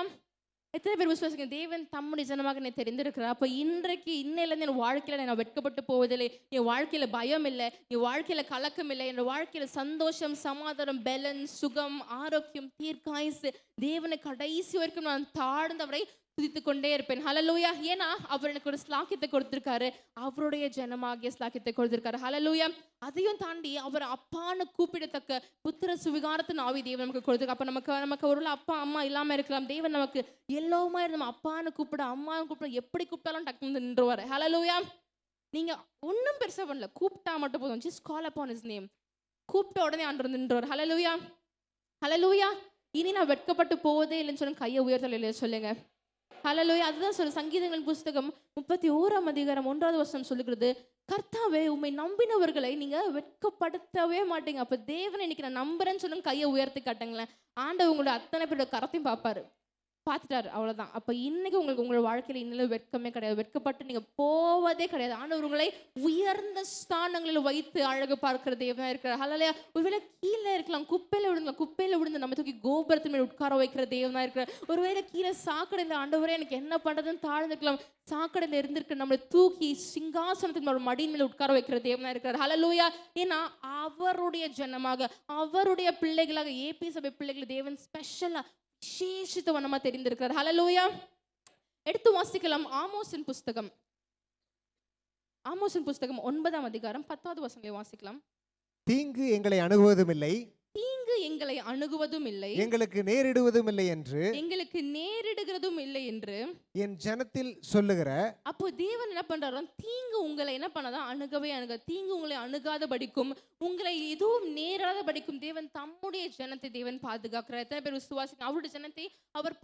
எத்தனை பேர் விசுவாசிங்க? தேவன் தம்முடைய ஜனமாக என்னை தெரிந்திருக்கிறார். அப்போ இன்றைக்கு இன்னையிலேருந்து என் வாழ்க்கையில் நான் வெட்கப்பட்டு போவதில்லை. என் வாழ்க்கையில் பயம் இல்லை, என் வாழ்க்கையில் கலக்கம் இல்லை, என் வாழ்க்கையில் சந்தோஷம், சமாதானம், பலன், சுகம், ஆரோக்கியம், தீர்க்காயுசு, தேவனை கடைசி வரைக்கும் நான் தாழ்ந்தவரை துதித்து கொண்டே இருப்பேன். ஹல்லேலூயா. ஏன்னா அவர் எனக்கு ஒரு ஸ்லாக்கியத்தை கொடுத்திருக்காரு, அவருடைய ஜனமாகிய ஸ்லாக்கியத்தை கொடுத்திருக்காரு. ஹல்லேலூயா. அதையும் தாண்டி அவர் அப்பான்னு கூப்பிடத்தக்க புத்திர சுவிகாரத்தின் ஆவி தேவன் நமக்கு கொடுத்திருக்காரு. அப்ப நமக்கு ஒரு அப்பா அம்மா இல்லாம இருக்கலாம். தேவன் நமக்கு எல்லாமே நம்ம அப்பான்னு கூப்பிட அம்மான்னு கூப்பிட எப்படி கூப்பிட்டாலும் டக்குன்னு நின்றுவார். ஹல்லேலூயா. நீங்க ஒன்றும் பெருசா பண்ணல, கூப்பிட்டா மட்டும் போதும். Just call upon his name. கூப்பிட்ட உடனே ஆண்டவர் நின்றுவார். ஹல்லேலூயா. ஹல்லேலூயா. இனி நான் வெட்கப்பட்டு போவதே இல்லைன்னு சொல்லி கையை உயர்த்தல இல்லையா சொல்லுங்க. ஹல்லேலூயா. அதுதான் சொல்ற சங்கீதங்கள் புஸ்தகம் 31ஆம் அதிகாரம் 1வது வசனம் சொல்லுகிறது, கர்த்தாவே உம்மை நம்பினவர்களை நீங்க வெட்கப்படுத்தவே மாட்டீங்க. அப்ப தேவனை இன்னைக்கு நான் நம்புறேன்னு சொல்லுங்க, கையை உயர்த்தி காட்டுங்களேன். ஆண்டவர் உங்களோட அத்தனை பேரோட கரத்தையும் பார்த்துட்டாரு. அவ்வளவுதான். அப்ப இன்னைக்கு உங்களோட வாழ்க்கையில இன்னும் வெட்கமே கிடையாது. வெட்கப்பட்டு நீங்க போவதே கிடையாது. ஆண்டவர் உங்களை உயர்ந்த ஸ்தானங்களில் வைத்து அழகு பார்க்கிற தேவனா இருக்கிறார். ஹல்லேலூயா. ஒருவேளை கீழே இருக்கலாம், குப்பையில விழுந்து நம்ம தூக்கி கோபுரத்தின் மேல் உட்கார வைக்கிற தேவனா இருக்கிறார். ஒருவேளை கீழே சாக்கடையில் ஆண்டவரே எனக்கு என்ன பண்றதுன்னு தாழ்ந்துக்கலாம், சாக்கடையில இருந்திருக்க நம்மளை தூக்கி சிங்காசனத்தின் ஒரு மடியின் மேல் உட்கார வைக்கிற தேவனா இருக்கிறார். ஹல்லேலூயா. ஏன்னா அவருடைய ஜனமாக அவருடைய பிள்ளைகளாக ஏபி சபை பிள்ளைகளை தேவன் ஸ்பெஷலா விசேஷித்த வண்ணமா தெரிந்திருக்கிறார். ஹல்லேலூயா. எடுத்து வாசிக்கலாம். ஆமோஸின் புஸ்தகம் 9ஆம் அதிகாரம் 10வது வசனத்தை வாசிக்கலாம். தீங்கு எங்களை அணுகுவதும் இல்லை, எங்களுக்கு நேரிடுவதும் இல்லை என்று என் ஜனத்தில் சொல்லுகிற. அப்போ தேவன் என்ன பண்றாரு? தீங்கு உங்களை என்ன பண்ணாதான் அணுகாத, தீங்கு உங்களை அணுகாத படிக்கும், உங்களை எதுவும் நேராத படிக்கும் தேவன் தம்முடைய ஜனத்தை தேவன் பாதுகாக்கிறார். எத்தனை பேர் விசுவாசிங்க? அவருடைய ஜனத்தை அவர்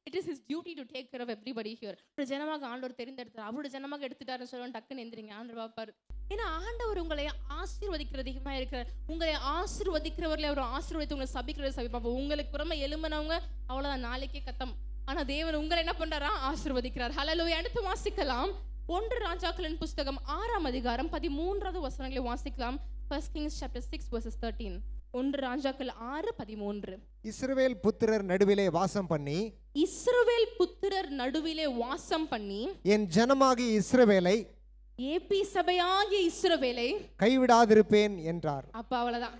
it is his duty to take care of everybody here. ஒரு ஜனமாக ஆண்டவர் தெரிந்தெடுத்தார், அவருடைய ஜனமாக எடுத்துட்டாருன்னு சொல்லுவாங்க. டக்குன்னு எந்திரிங்க, ஆண்டவர் பாப்பாரு. ஏன்னா ஆண்டவர் உங்களை ஆசீர்வதிக்கிற அதிகமா இருக்கிறார். உங்களை ஆசீர்வதிக்கிறவர்களை அவர் ஆசீர்வதித்து உங்களை சபிக்கிறத சபிப்பாப்ப. உங்களுக்கு புறமே எழும்பினவங்க அவ்வளவுதான், நாளைக்கே கத்தம். ஆனா தேவன் உங்களை என்ன பண்றாரா? ஆசீர்வதிக்கிறார். ஹல்லேலூயா. அடுத்து வாசிக்கலாம். 1 ராஜாக்களின் புஸ்தகம் 6ஆம் அதிகாரம் 13வது வசனங்களை வாசிக்கலாம். 1 Kings chapter 6 verses 13. 1 ராஜாக்கள் 6:13. இஸ்ரவேல் புத்திரர் நடுவிலே வாசம் பண்ணி, இஸ்ரவேல் புத்திரர் நடுவிலே வாசம் பண்ணி, என் ஜனமாகிய இஸ்ரவேலை, ஏபி சபையாகிய இஸ்ரவேலை கைவிடாதிருப்பேன் என்றார். அப்ப அவ்வளவுதான்.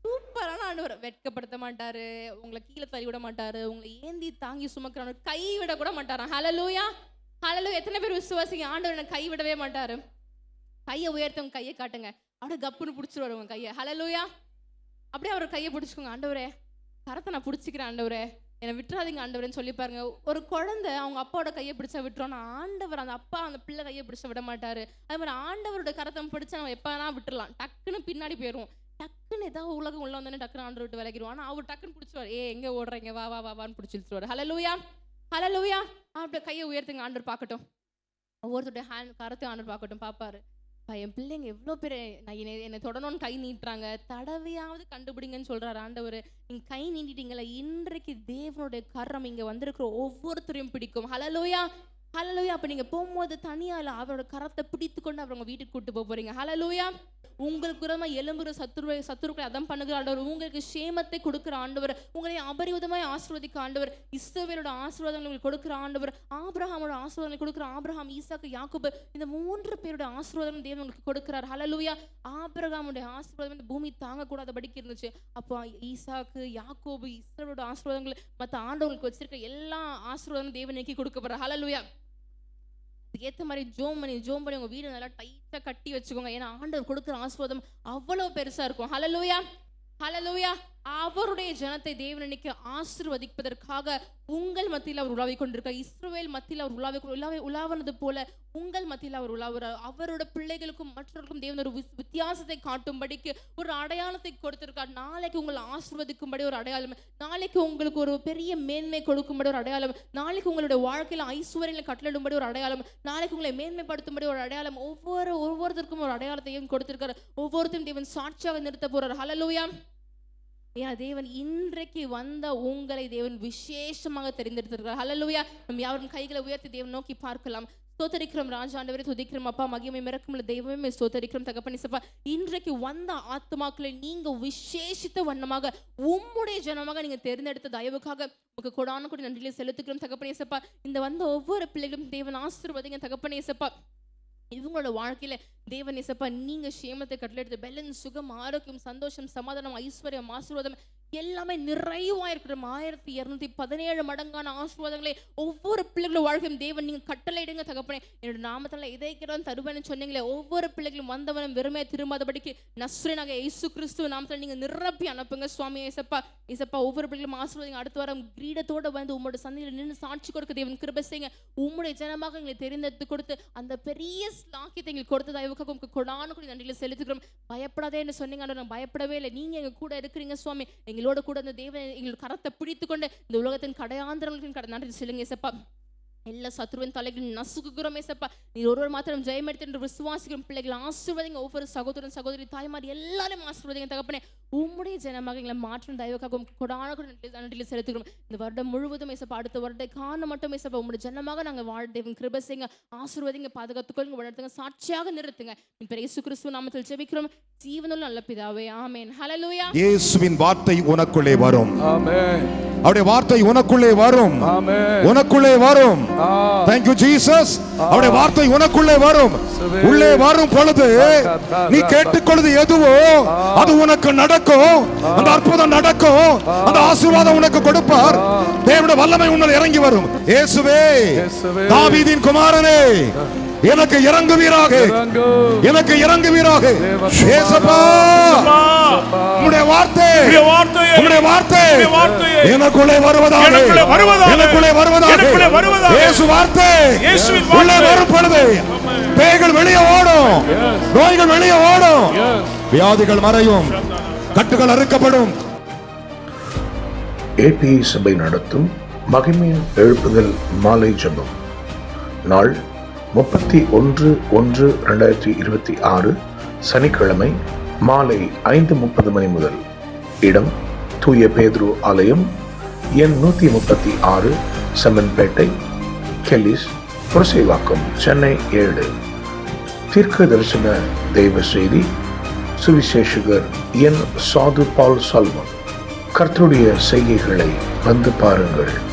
சூப்பரான ஆண்டவர். வெட்கப்படுத்த மாட்டாரு, உங்களை கீழே தள்ளி விட மாட்டாரு, உங்களை ஏந்தி தாங்கி சுமக்கிறாரு, கை விட கூட மாட்டாரு. ஹல்லேலூயா, ஹல்லேலூயா. எத்தனை பேர் விசுவாசிங்க ஆண்டவர் என்ன கை விடவே மாட்டாரு? கையை உயர்த்தவங்க கையை காட்டுங்க, அப்படியே கப்புன்னு பிடிச்சிருவாரு உங்க கையை. ஹல்லேலூயா. அப்படியே அவர் கையை பிடிச்சிக்கோங்க. ஆண்டவரே கரத்தை நான் பிடிச்சிக்கிறேன், ஆண்டவரே என்னை விட்டுறாதீங்க ஆண்டவரேன்னு சொல்லி பாருங்க. ஒரு குழந்தை அவங்க அப்பாவோட கையை பிடிச்சா விட்டுறோம், ஆண்டவர் அந்த அப்பா அந்த பிள்ளை கையை பிடிச்சா விட மாட்டாரு. அது மாதிரி ஆண்டவரோட கரத்தை பிடிச்சா நம்ம எப்பனா விட்டுறலாம், டக்குன்னு பின்னாடி போயிடுவோம். டக்குன்னு ஏதாவது உலகம் உள்ள வந்தோடனே டக்குன்னு ஆண்டவர் விட்டு விலகிடுவோம். ஆனால் அவர் டக்குன்னு பிடிச்சிருவார். எங்கே ஓடுறீங்க, வா வா வான்னு பிடிச்சி இழுத்துருவார். ஹல்லேலூயா, ஹல்லேலூயா. அப்படியே கையை உயர்த்துங்க, ஆண்டவர் பார்க்கட்டும். ஒவ்வொருத்தருடைய கரத்தையும் ஆண்டவர் பார்க்கட்டும், பார்ப்பாரு. என் பிள்ளைங்க எவ்வளோ பேர் நான் என்னை தொடணும்னு கை நீட்டுறாங்க, தடவையாவது கண்டுபிடிங்கன்னு சொல்கிறார் ஆண்டவர். நீங்கள் கை நீட்டிட்டீங்களா, இன்றைக்கு தேவனுடைய கரம் இங்கே வந்திருக்கிற ஒவ்வொருத்தரையும் பிடிக்கும். ஹல்லேலூயா, ஹல்லேலூயா. அப்போ நீங்கள் போகும்போது தனியாக இல்லை, அவரோட கரத்தை பிடித்து கொண்டு அவர் உங்கள் வீட்டுக்கு கூட்டு போக போகிறீங்க. ஹல்லேலூயா. உங்களுக்கு விரோதமாக எழும்புகிற சத்துருக்களை அதம் பண்ணுகிற ஆண்டவர், உங்களுக்கு சேமத்தை கொடுக்குற ஆண்டவர், உங்களை அபரிவிதமாய் ஆசீர்வதிக்க ஆண்டவர், இஸ்ரவேலோட ஆசீர்வாதங்களை உங்களுக்கு கொடுக்குற ஆண்டவர், ஆபிரகாமோட ஆசீர்வாதங்களை கொடுக்குற ஆபிரகாம், ஈசாக்கு, யாக்கோபு, இந்த 3 பேரோட ஆசீர்வாதம் தேவன் உங்களுக்கு கொடுக்குறார். ஹல்லேலூயா. ஆபிரகாமுடைய ஆசீர்வாதம் இந்த பூமி தாங்கக்கூடாதபடிக்கு இருந்துச்சு. அப்போ ஈசாக்கு, யாக்கோபு, இஸ்ரவேலோட ஆசீர்வாதங்கள் மற்ற ஆண்டவங்களுக்கு வச்சிருக்க எல்லா ஆசீர்வாதமும் தேவன் நீக்கி கொடுக்கப்படுற. ஹல்லேலூயா. ஏற்ற மாதிரி ஜோம் பண்ணி உங்க வீடு நல்லா டைட்டா கட்டி வச்சுக்கோங்க. ஏன்னா ஆண்டவர் கொடுக்குற ஆசீர்வாதம் அவ்வளவு பெருசா இருக்கும். ஹல்லேலூயா, ஹல்லேலூயா. அவருடைய ஜனத்தை தேவன் இன்னைக்கு ஆசீர்வதிப்பதற்காக உங்கள் மத்தியில் அவர் உலாவிக் கொண்டிருக்கார். இஸ்ரவேல் மத்தியில் அவர் உலாவனது போல உங்கள் மத்தியில் அவர் உலாவுறார். அவரோட பிள்ளைகளுக்கும் மற்றவர்களுக்கும் தேவன் ஒரு வித்தியாசத்தை காட்டும்படிக்கு ஒரு அடையாளத்தை கொடுத்திருக்கார். நாளைக்கு உங்களை ஆசீர்வதிக்கும்படி ஒரு அடையாளம், நாளைக்கு உங்களுக்கு ஒரு பெரிய மேன்மை கொடுக்கும்படி ஒரு அடையாளம், நாளைக்கு உங்களுடைய வாழ்க்கையில ஐஸ்வர்யங்களை கட்டளிடும்படி ஒரு அடையாளம், நாளைக்கு உங்களை மேன்மைப்படுத்தும்படி ஒரு அடையாளம், ஒவ்வொருத்தருக்கும் ஒரு அடையாளத்தையும் கொடுத்திருக்கார். ஒவ்வொருத்தரும் தேவன் சாட்சியாக நிறுத்த போறார். ஹல்லேலூயா. ஏன் தேவன் இன்றைக்கு வந்த உங்களை தேவன் விசேஷமாக தெரிந்தெடுத்திருக்கிறார். ஹல்லேலூயா. நம் யாவரும் கைகளை உயர்த்தி தேவன் நோக்கி பார்க்கலாம். ஸ்தோத்திரிக்கிறோம் ராஜா ஆண்டவரே, துதிக்கிறோம் அப்பா, மகிமை மிரக்கமுள்ள தெய்வமே ஸ்தோத்திரிக்கிறோம் தகப்பனே. சப்பா இன்றைக்கு வந்த ஆத்மாக்களை நீங்க விசேஷித்த வண்ணமாக உம்முடைய ஜனமாக நீங்க தேர்ந்தெடுத்த தயவுக்காக உங்களுக்கு கொடான கூட நன்றியை செலுத்துக்கிறோம் தகப்பனே. சப்பா இந்த வந்த ஒவ்வொரு பிள்ளைகளும் தேவன் ஆசீர்வதிங்க தகப்பனே. சப்பா இவங்களோட வாழ்க்கையில தேவன் இசப்பா நீங்க சேமத்தை கட்டளை பெலன், சுகம், ஆரோக்கியம், சந்தோஷம், சமாதானம், ஐஸ்வர்யம், ஆசீர்வாதம் எல்லாமே நிறைவா இருக்கிற 1217 மடங்கான ஆசீர்வாதங்களை ஒவ்வொரு பிள்ளைகளும் வாழ்க்கையும் தேவன் நீங்க கட்டளையிடுங்க தகப்பனே. என்னோட நாமத்துல இதைக்கிறோம் தருவேன்னு சொன்னீங்களே, ஒவ்வொரு பிள்ளைகளும் வந்தவனும் வெறுமையை திரும்பாதபடிக்கு நஸ்ரேனாக இயேசு கிறிஸ்துவ நாமத்துல நீங்க நிரப்பி அனுப்புங்க சுவாமி. இசப்பா ஒவ்வொரு பிள்ளைகளும் ஆசீர்வாதம் அடுத்த வாரம் கிரீடத்தோட வந்து உங்களோட சந்தையில் நின்று சாட்சி கொடுக்க தேவன் கிருபை செய்யுங்க. உம்முடைய ஜனமாக எங்களை தெரிந்தெடுத்து கொடுத்து அந்த பெரிய ஸ்லாக்கியத்தை எங்களுக்கு கொடுத்த தயவுக்காக உங்களுக்கு கொடான கூட நன்றிகளை செலுத்துக்கிறோம். பயப்படாதேன்னு சொன்னீங்க, நான் பயப்படவே இல்லை, நீங்க எங்க கூட இருக்கிறீங்க சுவாமி. எங்களோட கூட அந்த தேவன் எங்களோட கரத்தை பிடித்து கொண்டு இந்த உலகத்தின் கடையாந்திரங்களுக்கு நன்றி சொல்லுங்க ஏசப்பா. எல்லா சத்ருவின் தலைகளும் நசுக்குகிறோம் ஏசப்பா. நீ ஒருவர் மாத்திரம் ஜெயம் எடுத்து என்று விசுவாசிக்கிறோம். பிள்ளைகளை ஆசீர்வதிங்க, ஒவ்வொரு சகோதரன் சகோதரி தாய்மார் எல்லாரும் ஆசீர்வதிங்க தகப்பனே. உம்முடைய ஜனமாக எங்களை மாற்றும் தயவுக்காக கொடான கூட நன்றியை செலுத்துகிறோம். இந்த வருடம் முழுவதும் ஏசப்பா, அடுத்த வருட காலம் மட்டும் ஏசப்பா உம்முடைய ஜனமாக நாங்கள் வாழ தேவன் கிருபை செய்யுங்க, ஆசீர்வதிங்க, பாதுகாத்துக்கொள்ளுங்க, வளர்த்துங்க, சாட்சியாக நிறுத்துங்க. இயேசு கிறிஸ்துவின் நாமத்தில் ஜெபிக்கிறோம் ஜீவனுள்ள நல்ல பிதாவே, ஆமென். ஹல்லேலூயா. இயேசுவின் வார்த்தை உனக்குள்ளே வரும். ஆமென். அவருடைய வார்த்தை உனக்குள்ளே வரும். ஆமென். உனக்குள்ளே வரும். Thank you Jesus. அவருடைய வார்த்தை உனக்குள்ளே வரும். உள்ளே வரும் பொழுது நீ கேட்டுக்கொள்வது எதுவோ அது உனக்கு நடக்கும். அந்த அற்புதம் நடக்கும். அந்த ஆசீர்வாதம் உனக்கு கொடுப்பார். தேவனுடைய வல்லமை உன்னில் இறங்கி வரும். இயேசுவே, தாவீதின் குமாரனே, எனக்கு இறங்குவீராக, எனக்கு இறங்குவீராக. இயேசுப்பா, உம்முடைய வார்த்தை எனக்குள்ளே வருவதாக, எனக்குள்ளே வருவதாக. இயேசு வார்த்தை உள்ளே வரும் பொழுது பேய்கள் வெளியே ஓடும், நோய்கள் வெளியே ஓடும், வியாதிகள் மறையும், கட்டுகள் அறுக்கப்படும். ஏபி சபை நடத்தும் மகிமையின் எழுப்புதல் மாலை ஜெபம். நாள் 31/1/2026 சனிக்கிழமை மாலை 5:30 மணி முதல். இடம் தூய பேதுரு ஆலயம், எண் 136, செம்மன்பேட்டை, கெலிஸ், புரசைவாக்கம், சென்னை 7. தீர்க்க தரிசன தெய்வ செய்தி சுவிசேஷகர் என். சாது பால் சால்மன். கர்த்தருடைய செய்கைகளை வந்து பாருங்கள்.